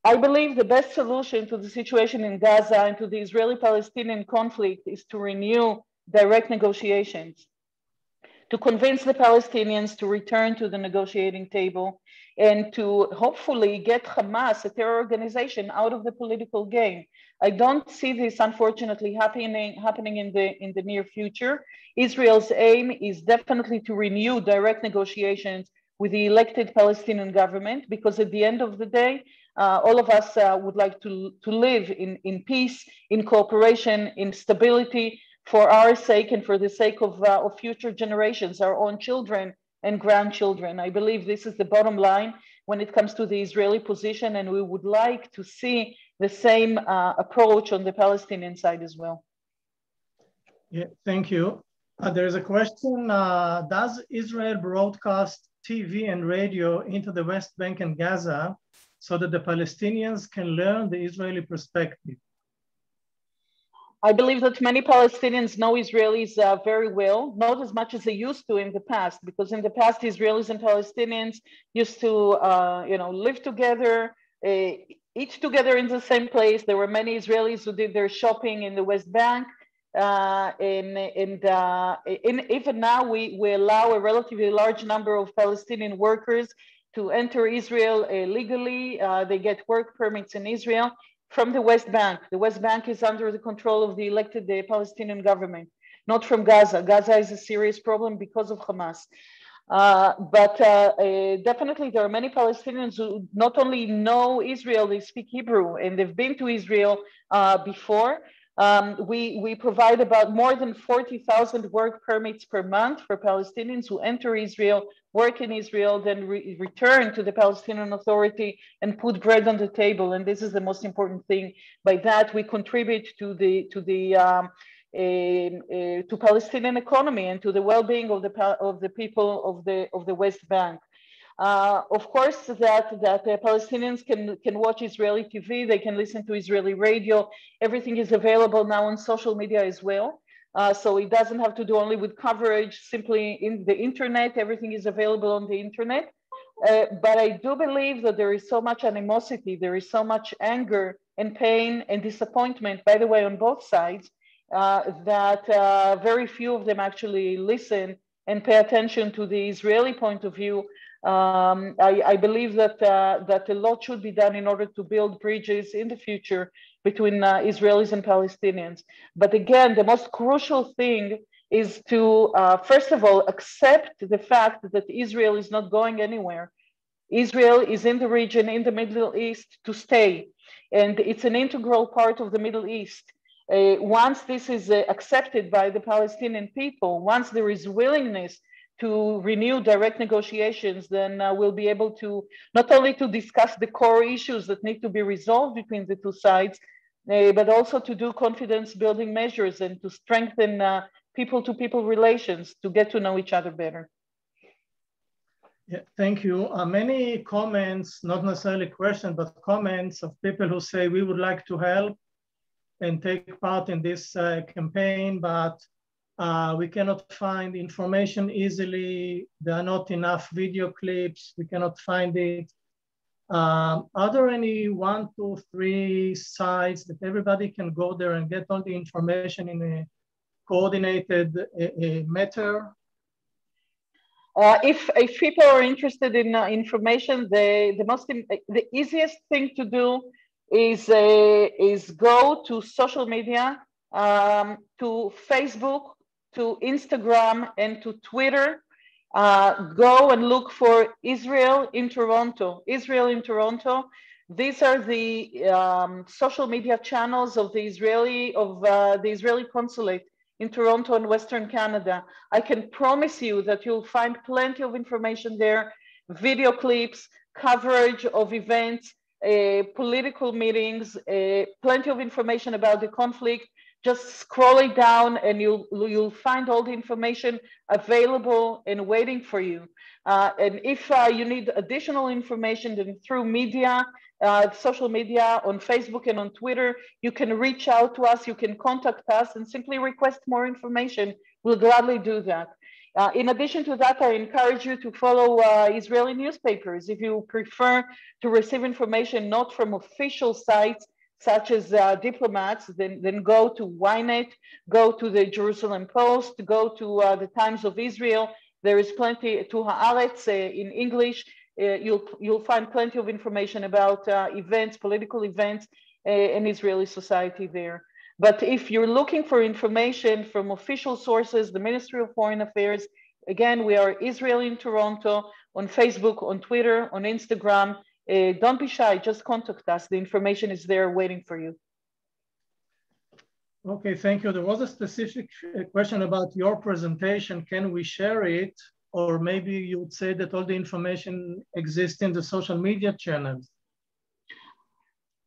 I believe the best solution to the situation in Gaza and to the Israeli-Palestinian conflict is to renew direct negotiations, to convince the Palestinians to return to the negotiating table, and to hopefully get Hamas, a terror organization, out of the political game. I don't see this, unfortunately, happening in the near future. Israel's aim is definitely to renew direct negotiations with the elected Palestinian government, because at the end of the day, all of us would like to live in peace, in cooperation, in stability, for our sake and for the sake of future generations, our own children and grandchildren. I believe this is the bottom line when it comes to the Israeli position, and we would like to see the same approach on the Palestinian side as well. Yeah, thank you. There is a question, does Israel broadcast TV and radio into the West Bank and Gaza so that the Palestinians can learn the Israeli perspective? I believe that many Palestinians know Israelis very well, not as much as they used to in the past, because in the past, Israelis and Palestinians used to live together, each together in the same place. There were many Israelis who did their shopping in the West Bank. Even now, we allow a relatively large number of Palestinian workers to enter Israel legally. They get work permits in Israel from the West Bank. The West Bank is under the control of the elected Palestinian government, not from Gaza. Gaza is a serious problem because of Hamas. But definitely there are many Palestinians who not only know Israel, they speak Hebrew, and they've been to Israel before. We provide about more than 40,000 work permits per month for Palestinians who enter Israel, work in Israel, then return to the Palestinian Authority and put bread on the table. And this is the most important thing. By that, we contribute to Palestinian economy and to the well-being of the people of the West Bank. Of course, that Palestinians can watch Israeli TV, they can listen to Israeli radio. Everything is available now on social media as well. So it doesn't have to do only with coverage, simply in the internet. Everything is available on the internet. But I do believe that there is so much animosity, there is so much anger and pain and disappointment, by the way, on both sides, that very few of them actually listen and pay attention to the Israeli point of view. I believe that a lot should be done in order to build bridges in the future between Israelis and Palestinians. But again, the most crucial thing is to, first of all, accept the fact that Israel is not going anywhere. Israel is in the region, in the Middle East, to stay. And it's an integral part of the Middle East. Once this is accepted by the Palestinian people, once there is willingness to renew direct negotiations, then we'll be able to not only to discuss the core issues that need to be resolved between the two sides, but also to do confidence building measures and to strengthen people-to-people relations to get to know each other better. Yeah, thank you. Many comments, not necessarily questions, but comments of people who say we would like to help and take part in this campaign, but we cannot find information easily. There are not enough video clips. We cannot find it. Are there any 1, 2, 3 sites that everybody can go there and get all the information in a coordinated matter? If people are interested in information, the easiest thing to do is go to social media, to Facebook, to Instagram, and to Twitter. Go and look for Israel in Toronto. Israel in Toronto. These are the social media channels of the Israeli consulate in Toronto and Western Canada. I can promise you that you'll find plenty of information there, video clips, coverage of events, political meetings, plenty of information about the conflict. Just scroll it down and you'll find all the information available and waiting for you. And if you need additional information, then through media, social media on Facebook and on Twitter, you can reach out to us, you can contact us and simply request more information. We'll gladly do that. In addition to that, I encourage you to follow Israeli newspapers. If you prefer to receive information not from official sites, such as diplomats, then go to Ynet, go to the Jerusalem Post, go to the Times of Israel. There is plenty to Haaretz in English. You'll find plenty of information about events, political events in Israeli society there. But if you're looking for information from official sources, the Ministry of Foreign Affairs, again, we are Israel in Toronto on Facebook, on Twitter, on Instagram. Don't be shy, just contact us. The information is there waiting for you. Okay, thank you. There was a specific question about your presentation. Can we share it? Or maybe you would say that all the information exists in the social media channels.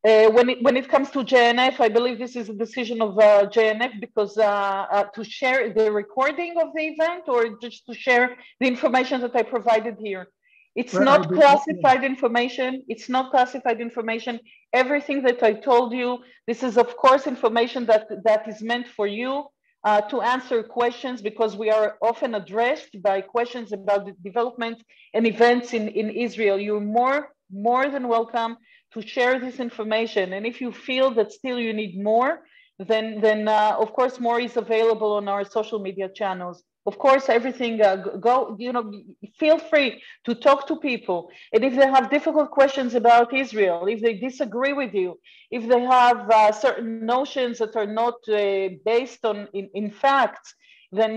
When it comes to JNF, I believe this is a decision of JNF because to share the recording of the event or just to share the information that I provided here. It's not classified information. It's not classified information. Everything that I told you, this is of course information that is meant for you to answer questions because we are often addressed by questions about the development and events in Israel. You're more than welcome to share this information. And if you feel that still you need more, then of course more is available on our social media channels. Of course, everything feel free to talk to people. And if they have difficult questions about Israel, if they disagree with you, if they have certain notions that are not based on in facts, then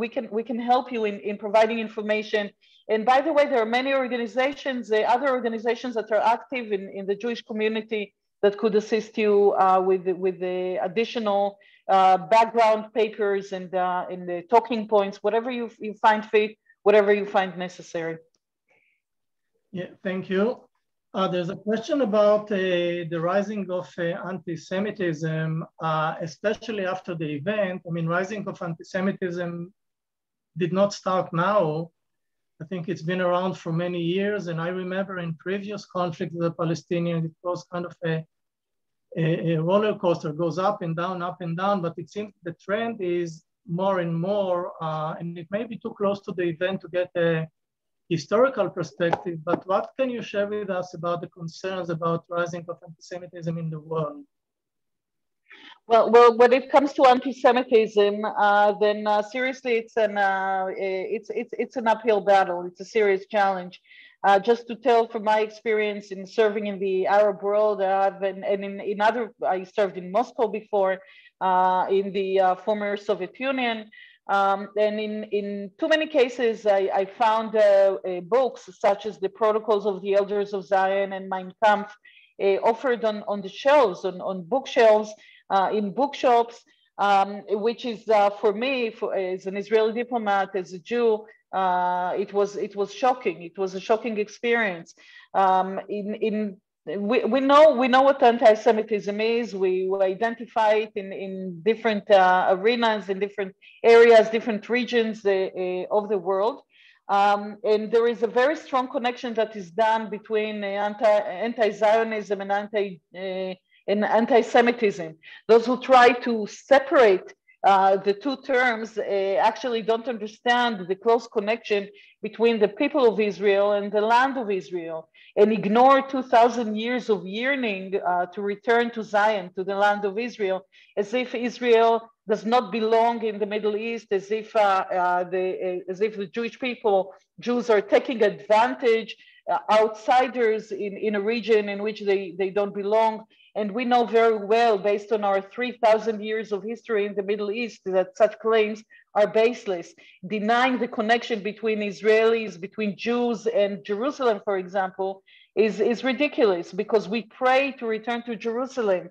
we can help you in providing information. And by the way, there are many organizations, other organizations that are active in the Jewish community that could assist you with the additional background papers and the talking points, whatever you find fit, whatever you find necessary. Yeah, thank you. There's a question about the rising of anti-Semitism, especially after the event. I mean, rising of anti-Semitism did not start now. I think it's been around for many years. And I remember in previous conflicts with the Palestinians, it was kind of a roller coaster, goes up and down, but it seems the trend is more and more, and it may be too close to the event to get a historical perspective, but what can you share with us about the concerns about rising of anti-Semitism in the world? Well, when it comes to anti-Semitism, then seriously, it's an uphill battle. It's a serious challenge. Just to tell from my experience in serving in the Arab world, I served in Moscow before, in the former Soviet Union. And in too many cases, I found books such as the Protocols of the Elders of Zion and Mein Kampf offered on the shelves, on bookshelves, in bookshops, which is for me, as an Israeli diplomat, as a Jew, it was shocking. It was a shocking experience. We know what anti-Semitism is. We identify it in different arenas, in different areas, different regions of the world. And there is a very strong connection that is done between anti-Zionism and anti-Semitism. Those who try to separate the two terms actually don't understand the close connection between the people of Israel and the land of Israel, and ignore 2,000 years of yearning to return to Zion, to the land of Israel, as if Israel does not belong in the Middle East, as if the Jewish people, Jews are taking advantage, outsiders in a region in which they don't belong. And we know very well, based on our 3,000 years of history in the Middle East, that such claims are baseless. Denying the connection between Israelis, between Jews and Jerusalem, for example, is ridiculous, because we pray to return to Jerusalem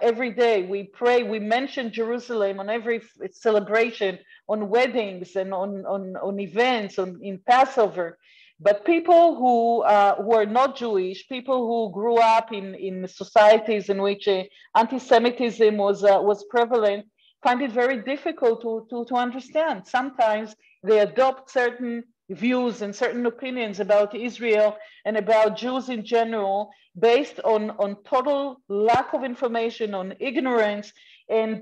every day. We pray, we mention Jerusalem on every celebration, on weddings and on events, in Passover. But people who are not Jewish, people who grew up in societies in which anti-Semitism was prevalent, find it very difficult to understand. Sometimes they adopt certain views and certain opinions about Israel and about Jews in general based on total lack of information, on ignorance, and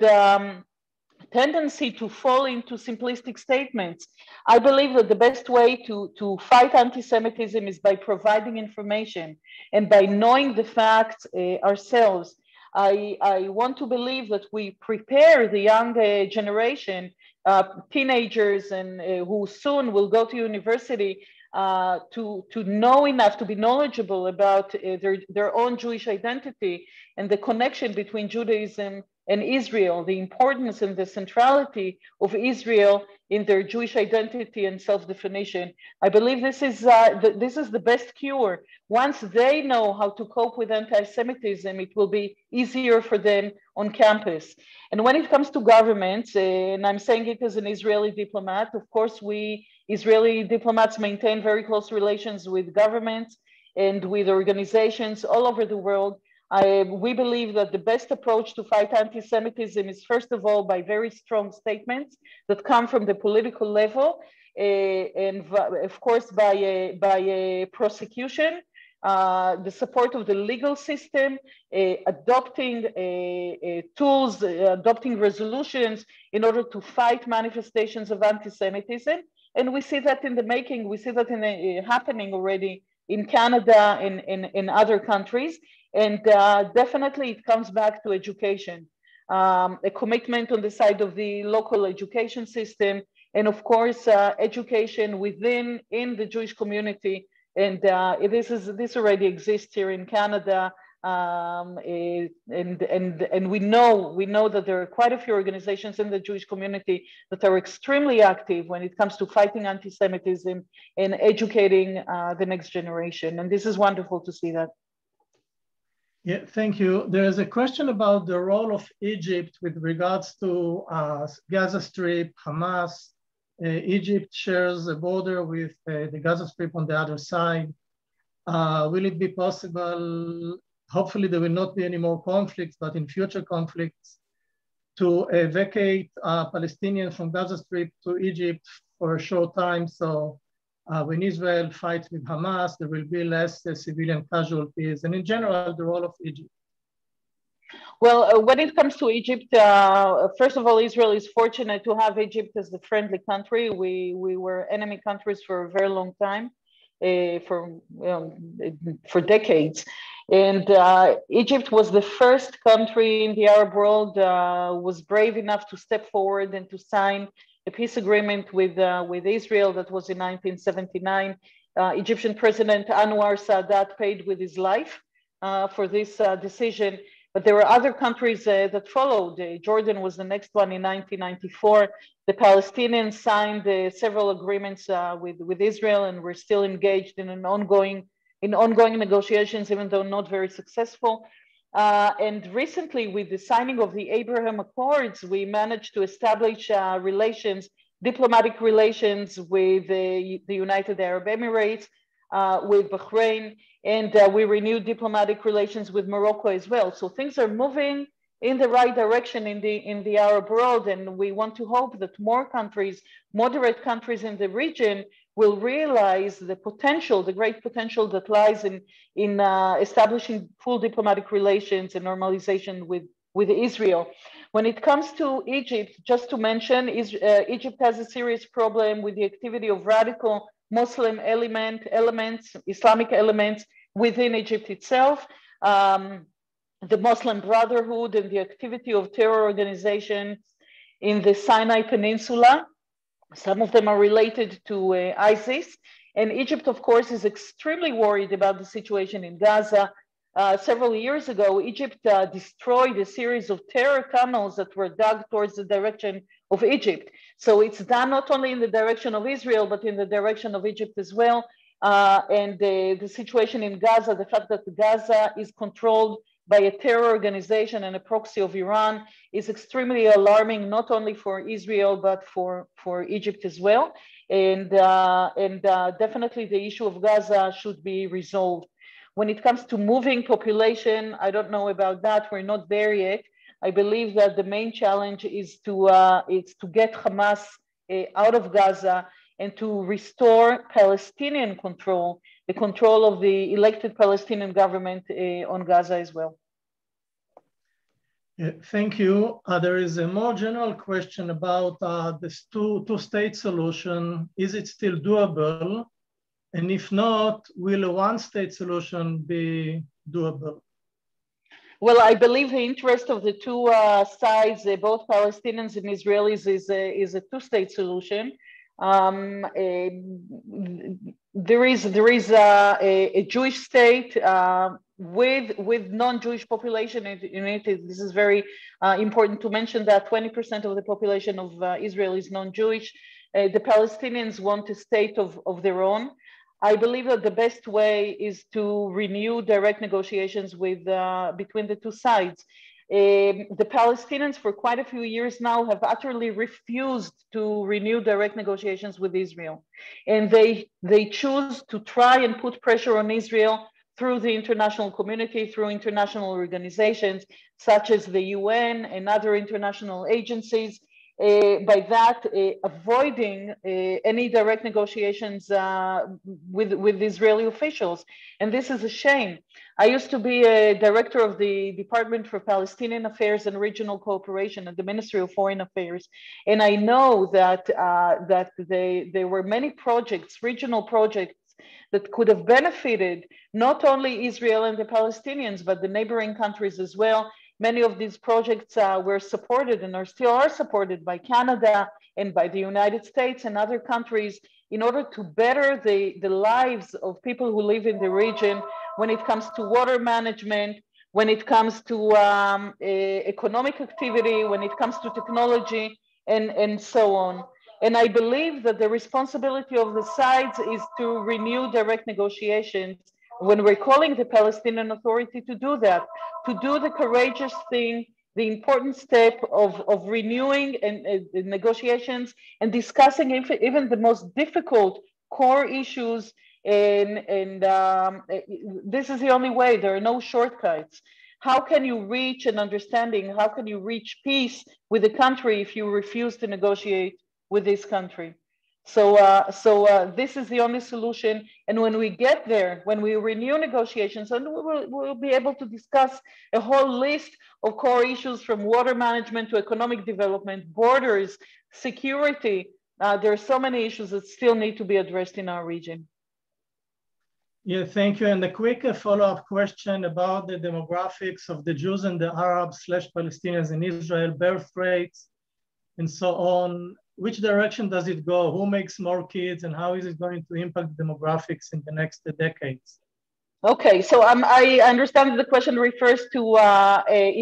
tendency to fall into simplistic statements. I believe that the best way to fight anti-Semitism is by providing information and by knowing the facts ourselves. I want to believe that we prepare the young generation, teenagers, and who soon will go to university, to know enough, to be knowledgeable about their own Jewish identity and the connection between Judaism and Israel, the importance and the centrality of Israel in their Jewish identity and self-definition. I believe this is the best cure. Once they know how to cope with anti-Semitism, it will be easier for them on campus. And when it comes to governments, and I'm saying it as an Israeli diplomat, of course, we Israeli diplomats maintain very close relations with governments and with organizations all over the world. We believe that the best approach to fight anti-Semitism is, first of all, by very strong statements that come from the political level, and of course by prosecution, the support of the legal system, adopting tools, adopting resolutions in order to fight manifestations of anti-Semitism. And we see that in the making, we see that happening already in Canada, in other countries. And definitely it comes back to education, a commitment on the side of the local education system, and of course, education in the Jewish community. And this already exists here in Canada. And we know that there are quite a few organizations in the Jewish community that are extremely active when it comes to fighting anti-Semitism and educating the next generation. And this is wonderful to see that. Yeah, thank you. There is a question about the role of Egypt with regards to Gaza Strip, Hamas. Egypt shares a border with the Gaza Strip on the other side. Will it be possible, hopefully there will not be any more conflicts, but in future conflicts, to evacuate Palestinians from Gaza Strip to Egypt for a short time? So when Israel fights with Hamas, there will be less civilian casualties, and in general, the role of Egypt. Well, when it comes to Egypt, first of all, Israel is fortunate to have Egypt as the friendly country. We were enemy countries for a very long time, for decades. And Egypt was the first country in the Arab world, was brave enough to step forward and to sign a peace agreement with Israel that was in 1979. Egyptian President Anwar Sadat paid with his life for this decision. But there were other countries that followed. Jordan was the next one in 1994. The Palestinians signed several agreements with Israel, and we're still engaged in ongoing negotiations, even though not very successful. And recently, with the signing of the Abraham Accords, we managed to establish diplomatic relations with the United Arab Emirates, with Bahrain, and we renewed diplomatic relations with Morocco as well. So things are moving in the right direction in the Arab world, and we want to hope that more countries, moderate countries in the region, will realize the potential, the great potential that lies in establishing full diplomatic relations and normalization with Israel. When it comes to Egypt, just to mention, Egypt has a serious problem with the activity of radical Muslim elements, Islamic elements within Egypt itself. The Muslim Brotherhood and the activity of terror organizations in the Sinai Peninsula. Some of them are related to ISIS. And Egypt, of course, is extremely worried about the situation in Gaza. Several years ago, Egypt destroyed a series of terror tunnels that were dug towards the direction of Egypt. So it's done not only in the direction of Israel, but in the direction of Egypt as well. And the situation in Gaza, the fact that Gaza is controlled by a terror organization and a proxy of Iran, is extremely alarming, not only for Israel, but for Egypt as well. And definitely the issue of Gaza should be resolved. When it comes to moving population, I don't know about that. We're not there yet. I believe that the main challenge is to get Hamas out of Gaza and to restore Palestinian control, the control of the elected Palestinian government on Gaza as well. Thank you. There is a more general question about this two-state solution. Is it still doable? And if not, will a one-state solution be doable? Well, I believe the interest of the two sides, both Palestinians and Israelis, is a two-state solution. There is a Jewish state with non-Jewish population in it. This is very important to mention that 20% of the population of Israel is non-Jewish. The Palestinians want a state of their own. I believe that the best way is to renew direct negotiations between the two sides. The Palestinians for quite a few years now have utterly refused to renew direct negotiations with Israel. And they choose to try and put pressure on Israel through the international community, through international organizations such as the UN and other international agencies. By that, avoiding any direct negotiations with Israeli officials. And this is a shame. I used to be a director of the Department for Palestinian Affairs and Regional Cooperation at the Ministry of Foreign Affairs. And I know that there were many projects, regional projects, that could have benefited not only Israel and the Palestinians, but the neighboring countries as well. Many of these projects were supported and still are supported by Canada and by the United States and other countries in order to better the lives of people who live in the region when it comes to water management, when it comes to economic activity, when it comes to technology, and so on. And I believe that the responsibility of the sides is to renew direct negotiations when we're calling the Palestinian Authority to do that, to do the courageous thing, the important step of renewing and negotiations and discussing even the most difficult core issues. And this is the only way. There are no shortcuts. How can you reach an understanding? How can you reach peace with a country if you refuse to negotiate with this country? So this is the only solution. And when we get there, when we renew negotiations, and we'll be able to discuss a whole list of core issues from water management to economic development, borders, security. There are so many issues that still need to be addressed in our region. Yeah, thank you. And a quick follow-up question about the demographics of the Jews and the Arabs/Palestinians in Israel, birth rates, and so on. Which direction does it go? Who makes more kids, and how is it going to impact demographics in the next decades? Okay, so I understand the question refers to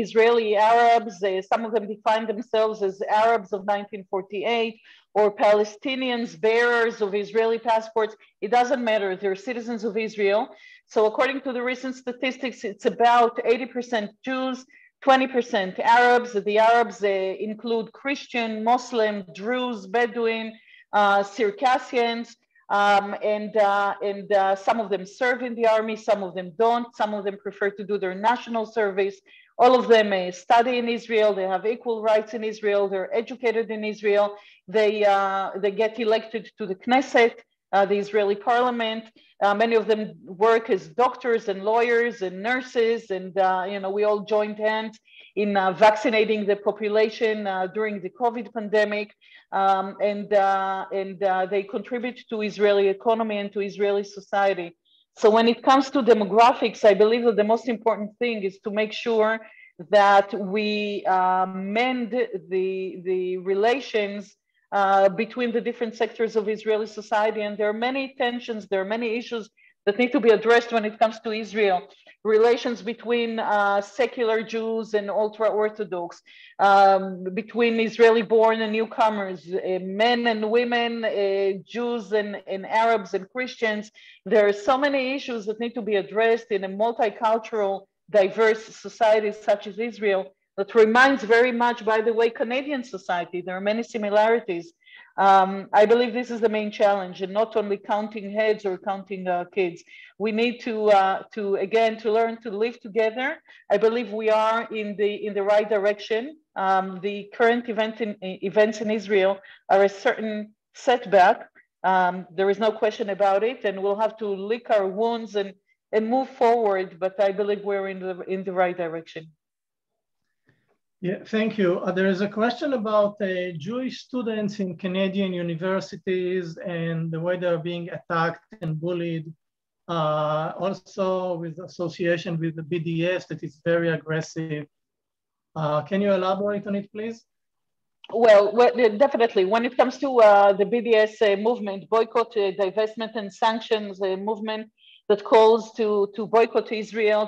Israeli Arabs. Some of them define themselves as Arabs of 1948 or Palestinians, bearers of Israeli passports. It doesn't matter, they're citizens of Israel. So according to the recent statistics, it's about 80% Jews, 20% Arabs. The Arabs include Christian, Muslim, Druze, Bedouin, Circassians, and some of them serve in the army, some of them don't, some of them prefer to do their national service. All of them study in Israel, they have equal rights in Israel, they're educated in Israel, they get elected to the Knesset, the Israeli parliament. Many of them work as doctors and lawyers and nurses, and we all joined hands in vaccinating the population during the COVID pandemic, and they contribute to Israeli economy and to Israeli society. So when it comes to demographics, I believe that the most important thing is to make sure that we mend the relations between the different sectors of Israeli society. And there are many tensions, there are many issues that need to be addressed when it comes to Israel. Relations between secular Jews and ultra-Orthodox, between Israeli-born and newcomers, men and women, Jews and Arabs and Christians. There are so many issues that need to be addressed in a multicultural, diverse society such as Israel. That reminds very much, by the way, Canadian society. There are many similarities. I believe this is the main challenge, and not only counting heads or counting kids. We need to learn to live together. I believe we are in the right direction. The current events in Israel are a certain setback. There is no question about it, and we'll have to lick our wounds and move forward. But I believe we're in the right direction. Yeah, thank you. There is a question about Jewish students in Canadian universities and the way they're being attacked and bullied. Also with association with the BDS that is very aggressive. Can you elaborate on it, please? Well, definitely. When it comes to the BDS movement, boycott, divestment and sanctions movement that calls to boycott Israel,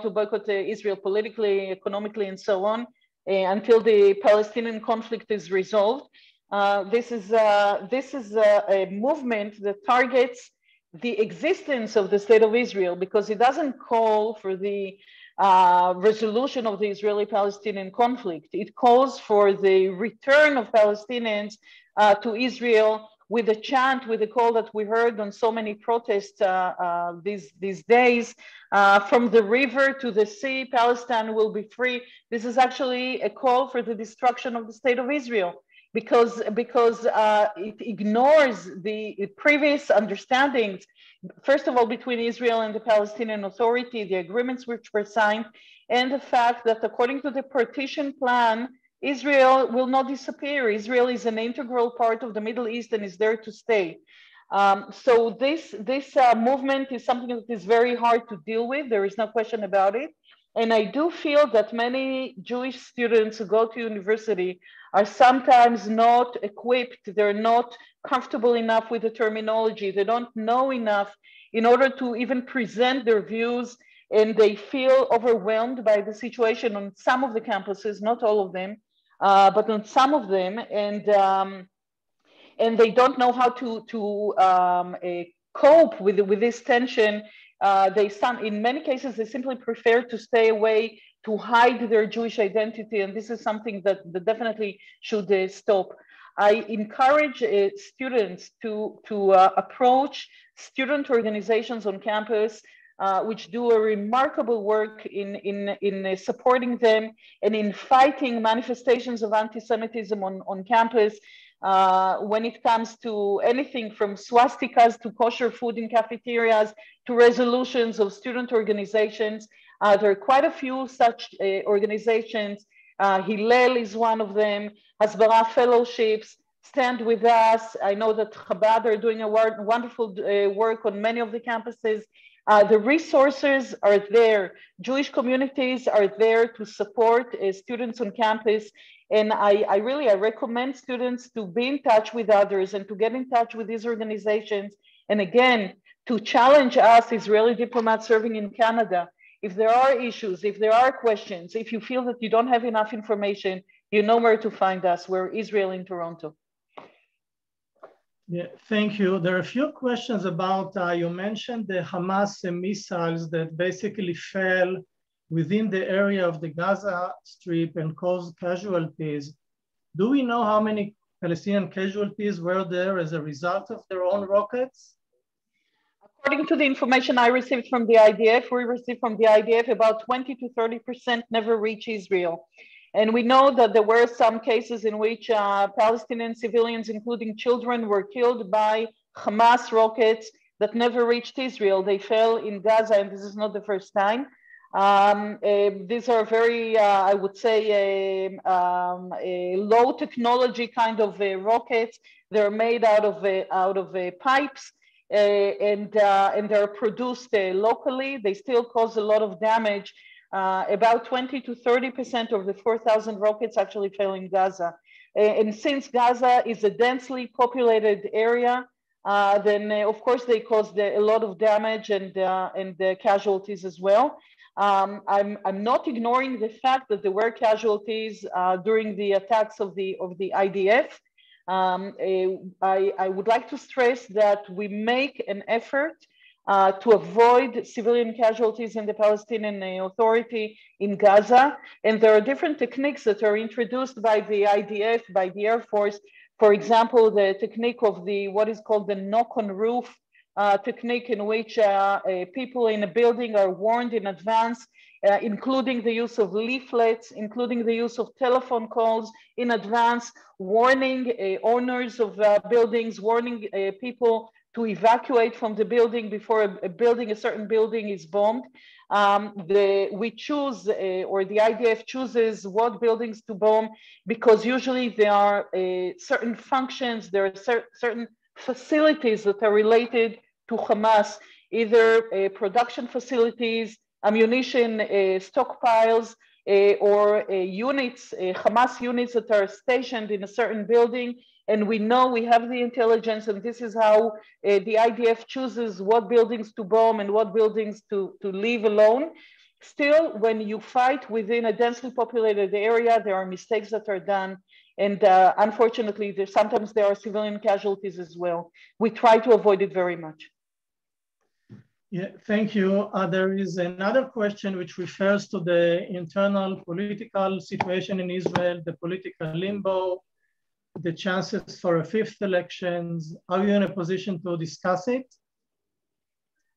politically, economically, and so on, until the Palestinian conflict is resolved. This is a movement that targets the existence of the state of Israel, because it doesn't call for the resolution of the Israeli-Palestinian conflict. It calls for the return of Palestinians to Israel, with a chant, with a call that we heard on so many protests these days, from the river to the sea, Palestine will be free. This is actually a call for the destruction of the state of Israel, because it ignores the previous understandings, first of all, between Israel and the Palestinian Authority, the agreements which were signed, and the fact that according to the partition plan, Israel will not disappear. Israel is an integral part of the Middle East and is there to stay. So this movement is something that is very hard to deal with. There is no question about it. And I do feel that many Jewish students who go to university are sometimes not equipped. They're not comfortable enough with the terminology. They don't know enough in order to even present their views, and they feel overwhelmed by the situation on some of the campuses, not all of them, but on some of them. And they don't know how to cope with this tension. In many cases, they simply prefer to stay away, to hide their Jewish identity, and this is something that definitely should stop. I encourage students to approach student organizations on campus, which do a remarkable work in supporting them and in fighting manifestations of anti-Semitism on campus. When it comes to anything from swastikas to kosher food in cafeterias to resolutions of student organizations. There are quite a few such organizations. Hillel is one of them, Hasbara Fellowships, Stand With Us. I know that Chabad are doing a wonderful work on many of the campuses. The resources are there. Jewish communities are there to support students on campus. And I recommend students to be in touch with others and to get in touch with these organizations. And again, to challenge us Israeli diplomats serving in Canada. If there are issues, if there are questions, if you feel that you don't have enough information, you know where to find us. We're Israel in Toronto. Yeah, thank you. There are a few questions about, you mentioned the Hamas missiles that basically fell within the area of the Gaza Strip and caused casualties. Do we know how many Palestinian casualties were there as a result of their own rockets? According to the information I received from the IDF, we received from the IDF about 20 to 30% never reach Israel. And we know that there were some cases in which Palestinian civilians, including children, were killed by Hamas rockets that never reached Israel. They fell in Gaza, and this is not the first time. These are very, I would say, low technology kind of rockets. They're made out of pipes, and they're produced locally. They still cause a lot of damage. About 20 to 30% of the 4,000 rockets actually fell in Gaza. And since Gaza is a densely populated area, then of course they caused a lot of damage and casualties as well. I'm not ignoring the fact that there were casualties during the attacks of the IDF. I would like to stress that we make an effort to avoid civilian casualties in the Palestinian Authority in Gaza. And there are different techniques that are introduced by the IDF, by the Air Force. For example, the technique of what is called the knock on roof technique, in which people in a building are warned in advance, including the use of leaflets, including the use of telephone calls in advance, warning owners of buildings, warning people to evacuate from the building before a certain building is bombed. We choose, or the IDF chooses what buildings to bomb, because usually there are certain functions, there are certain facilities that are related to Hamas, either production facilities, ammunition stockpiles, or units, Hamas units that are stationed in a certain building. And we know, we have the intelligence, and this is how the IDF chooses what buildings to bomb and what buildings to leave alone. Still, when you fight within a densely populated area, there are mistakes that are done. And unfortunately, sometimes there are civilian casualties as well. We try to avoid it very much. Yeah, thank you. There is another question which refers to the internal political situation in Israel, the political limbo, the chances for a fifth elections. Are you in a position to discuss it?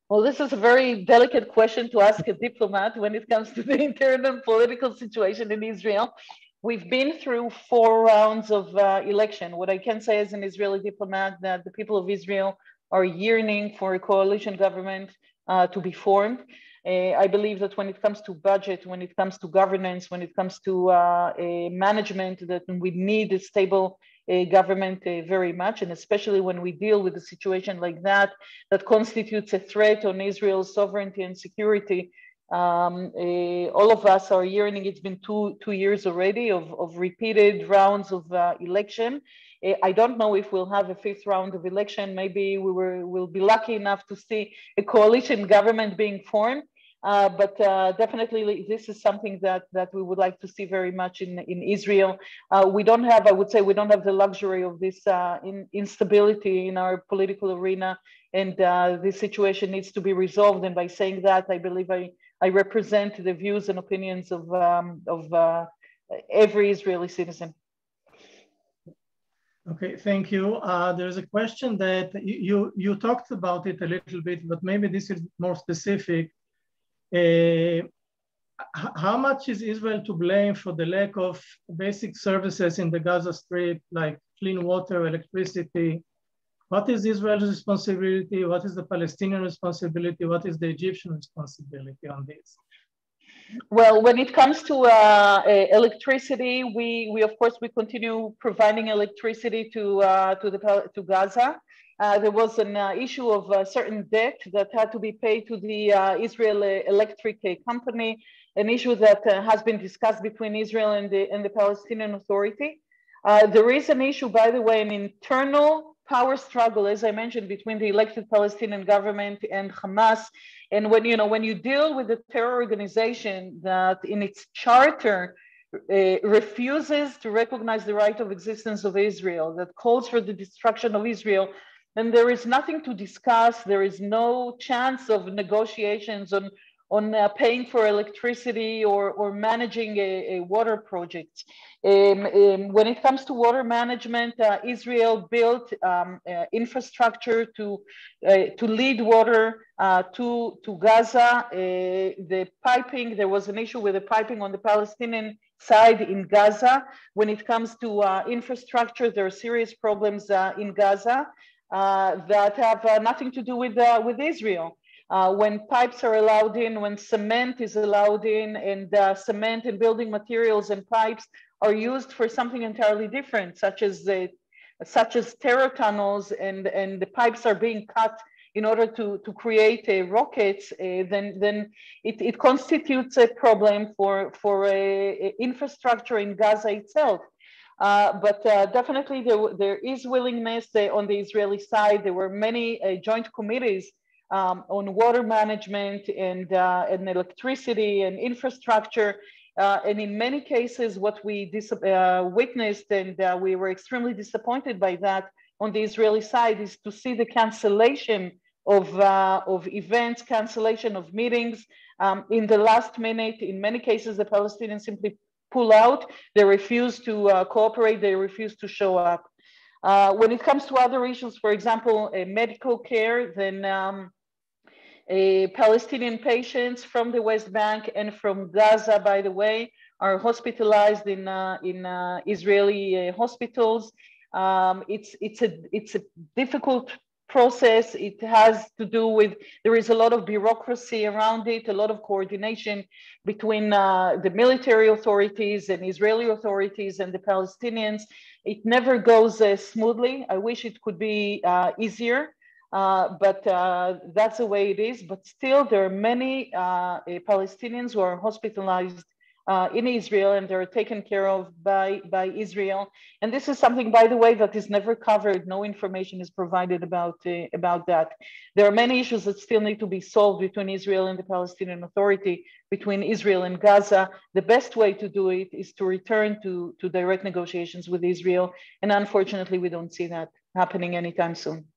Well, this is a very delicate question to ask a diplomat when it comes to the internal political situation in Israel. We've been through 4 rounds of election. What I can say as an Israeli diplomat, that the people of Israel are yearning for a coalition government to be formed. I believe that when it comes to budget, when it comes to governance, when it comes to management, that we need a stable government very much, and especially when we deal with a situation like that constitutes a threat on Israel's sovereignty and security. All of us are yearning. It's been two years already of repeated rounds of election. I don't know if we'll have a fifth round of election. Maybe we'll be lucky enough to see a coalition government being formed. But definitely this is something that we would like to see very much in Israel. We don't have, I would say, we don't have the luxury of this instability in our political arena, and this situation needs to be resolved. And by saying that, I believe I represent the views and opinions of every Israeli citizen. Okay, thank you. There's a question that you talked about it a little bit, but maybe this is more specific. How much is Israel to blame for the lack of basic services in the Gaza Strip, like clean water, electricity? What is Israel's responsibility? What is the Palestinian responsibility? What is the Egyptian responsibility on this? Well, when it comes to electricity, we of course we continue providing electricity to Gaza. There was an issue of a certain debt that had to be paid to the Israel Electric Company, an issue that has been discussed between Israel and the Palestinian Authority. There is an issue, by the way, an internal power struggle, as I mentioned, between the elected Palestinian government and Hamas. And when you deal with a terror organization that in its charter refuses to recognize the right of existence of Israel, that calls for the destruction of Israel, then there is nothing to discuss. There is no chance of negotiations on paying for electricity or managing a water project. When it comes to water management, Israel built infrastructure to lead water to Gaza. The piping, there was an issue with the piping on the Palestinian side in Gaza. When it comes to infrastructure, there are serious problems in Gaza that have nothing to do with Israel. When pipes are allowed in, when cement is allowed in, and cement and building materials and pipes are used for something entirely different, such as terror tunnels, and the pipes are being cut in order to create rockets, then it constitutes a problem for infrastructure in Gaza itself. But definitely there is willingness on the Israeli side. There were many joint committees on water management and electricity and infrastructure. And in many cases, what we witnessed, and we were extremely disappointed by that on the Israeli side, is to see the cancellation of events, cancellation of meetings in the last minute. In many cases, the Palestinians simply pull out. They refuse to cooperate. They refuse to show up. When it comes to other issues, for example, medical care, then Palestinian patients from the West Bank and from Gaza, by the way, are hospitalized in Israeli hospitals. It's a difficult process. It has to do with, there is a lot of bureaucracy around it, a lot of coordination between the military authorities and Israeli authorities and the Palestinians. It never goes smoothly. I wish it could be easier. But that's the way it is. But still, there are many Palestinians who are hospitalized in Israel, and they're taken care of by Israel. And this is something, by the way, that is never covered. No information is provided about that. There are many issues that still need to be solved between Israel and the Palestinian Authority, between Israel and Gaza. The best way to do it is to return to direct negotiations with Israel. And unfortunately, we don't see that happening anytime soon.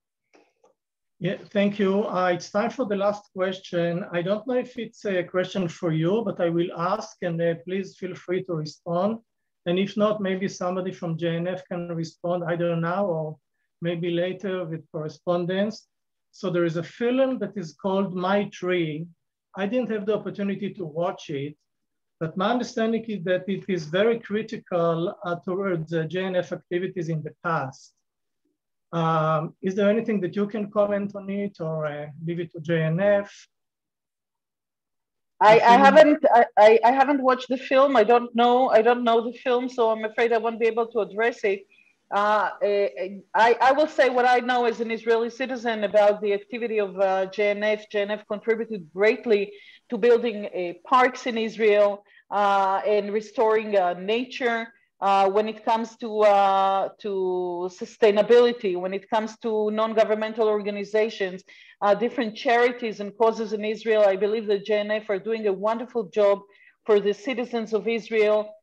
Yeah, thank you. It's time for the last question. I don't know if it's a question for you, but I will ask, and please feel free to respond. And if not, maybe somebody from JNF can respond either now or maybe later with correspondence. So there is a film that is called My Tree. I didn't have the opportunity to watch it, but my understanding is that it is very critical towards JNF activities in the past. Is there anything that you can comment on it, or leave it to JNF? I haven't watched the film. I don't know the film, so I'm afraid I won't be able to address it. I will say what I know as an Israeli citizen about the activity of JNF. JNF contributed greatly to building parks in Israel and restoring nature. When it comes to sustainability, when it comes to non-governmental organizations, different charities and causes in Israel, I believe that JNF are doing a wonderful job for the citizens of Israel.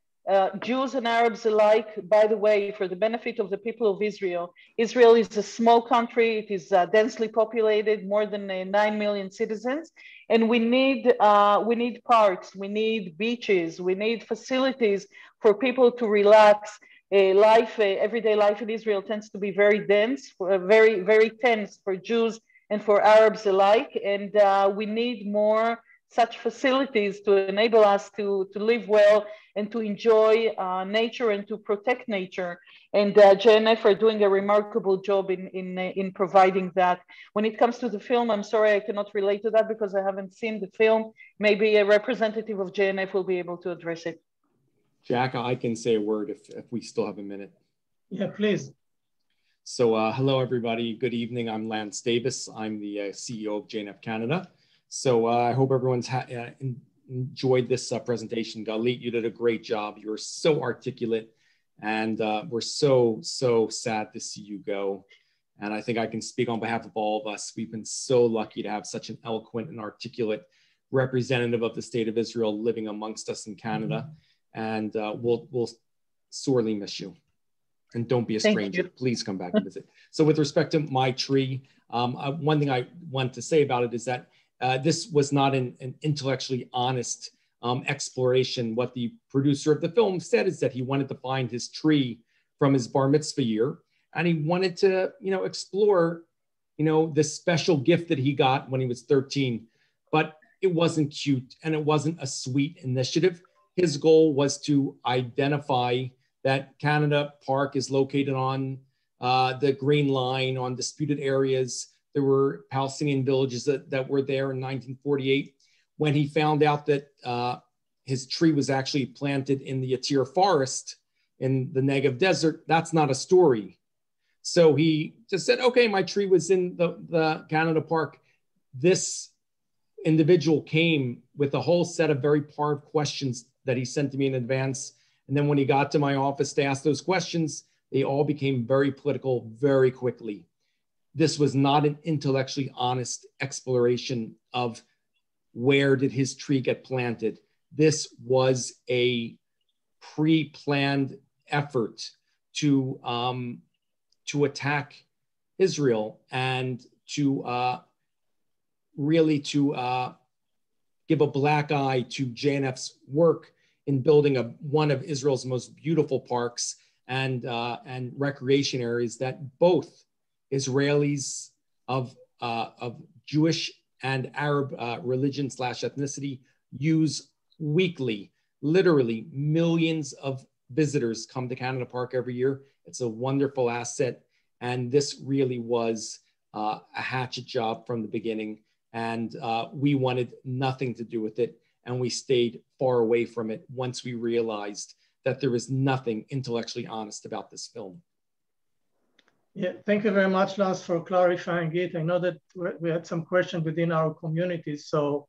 Jews and Arabs alike, by the way, for the benefit of the people of Israel. Israel is a small country. It is densely populated, more than 9 million citizens. And we need parks, we need beaches, we need facilities for people to relax. Everyday life in Israel tends to be very dense, very, very tense for Jews and for Arabs alike. And we need more such facilities to enable us to live well and to enjoy nature and to protect nature. And JNF are doing a remarkable job in providing that. When it comes to the film, I'm sorry I cannot relate to that because I haven't seen the film. Maybe a representative of JNF will be able to address it. Jack, I can say a word if we still have a minute. Yeah, please. So hello, everybody. Good evening. I'm Lance Davis. I'm the CEO of JNF Canada. So I hope everyone's enjoyed this presentation. Galit, you did a great job. You were so articulate, and we're so sad to see you go. And I think I can speak on behalf of all of us. We've been so lucky to have such an eloquent and articulate representative of the state of Israel living amongst us in Canada. And we'll sorely miss you. And don't be a stranger. Please come back and visit. So with respect to my tree, one thing I want to say about it is that this was not an intellectually honest exploration. What the producer of the film said is that he wanted to find his tree from his bar mitzvah year, and he wanted to, explore, this special gift that he got when he was 13. But it wasn't cute and it wasn't a sweet initiative. His goal was to identify that Canada Park is located on the Green Line, on disputed areas. There were Palestinian villages that were there in 1948. When he found out that his tree was actually planted in the Yatir forest in the Negev desert, that's not a story. So he just said, okay, my tree was in the Canada Park. This individual came with a whole set of very hard questions that he sent to me in advance. And then when he got to my office to ask those questions, they all became very political very quickly. This was not an intellectually honest exploration of where did his tree get planted. This was a pre-planned effort to attack Israel and to really to give a black eye to JNF's work in building one of Israel's most beautiful parks and recreation areas that both Israelis of Jewish and Arab religion / ethnicity use weekly. Literally millions of visitors come to Canada Park every year. It's a wonderful asset. And this really was a hatchet job from the beginning. And we wanted nothing to do with it. And we stayed far away from it once we realized that there was nothing intellectually honest about this film. Yeah, thank you very much, Lance, for clarifying it. I know that we had some questions within our community, so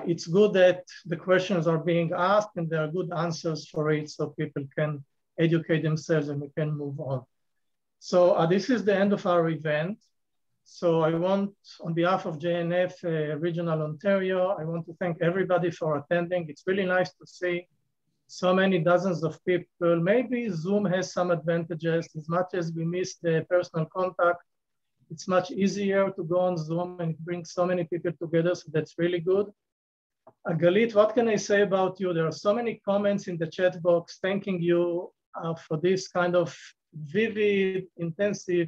it's good that the questions are being asked and there are good answers for it so people can educate themselves and we can move on. So this is the end of our event. So I want, on behalf of JNF Regional Ontario, I want to thank everybody for attending. It's really nice to see so many dozens of people. Maybe Zoom has some advantages. As much as we miss the personal contact, it's much easier to go on Zoom and bring so many people together, so that's really good. Galit, what can I say about you? There are so many comments in the chat box thanking you for this kind of vivid, intensive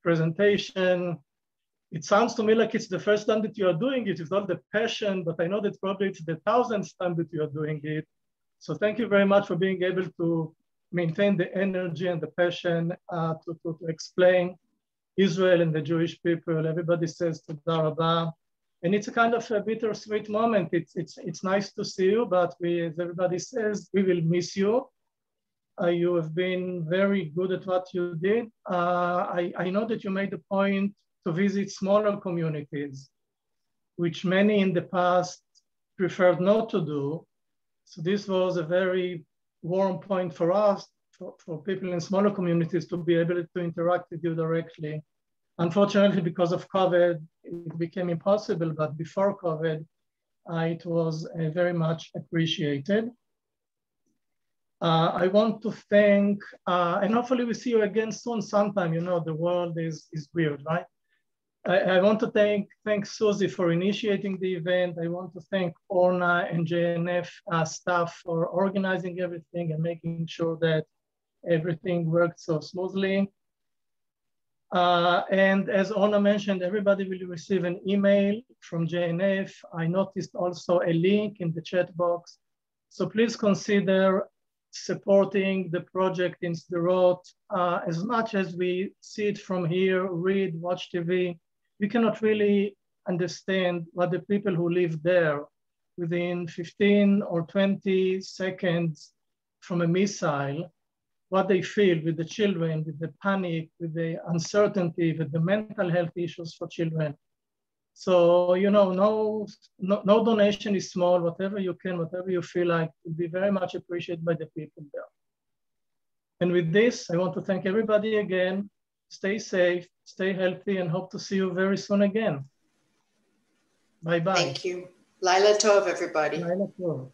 presentation. It sounds to me like it's the first time that you are doing it with all the passion, but I know that probably it's the 1000th time that you are doing it. So thank you very much for being able to maintain the energy and the passion to explain Israel and the Jewish people. Everybody says Toda Rabba. And it's a kind of a bittersweet moment. It's nice to see you, but as everybody says, we will miss you. You have been very good at what you did. I know that you made a point to visit smaller communities, which many in the past preferred not to do. So this was a very warm point for us, for people in smaller communities to be able to interact with you directly. Unfortunately, because of COVID, it became impossible, but before COVID, it was very much appreciated. I want to thank, and hopefully we see you again soon sometime. You know, the world is weird, right? I want to thank Susie for initiating the event. I want to thank Orna and JNF staff for organizing everything and making sure that everything worked so smoothly. And as Orna mentioned, everybody will receive an email from JNF. I noticed also a link in the chat box. So please consider supporting the project in Sderot. As much as we see it from here, read, watch TV, we cannot really understand what the people who live there within 15 or 20 seconds from a missile, what they feel with the children, with the panic, with the uncertainty, with the mental health issues for children. So, you know, no donation is small. Whatever you can, whatever you feel like, will be very much appreciated by the people there. And with this, I want to thank everybody again. Stay safe, stay healthy, and hope to see you very soon again. Bye-bye. Thank you. Laila Tov, everybody. Laila Tov.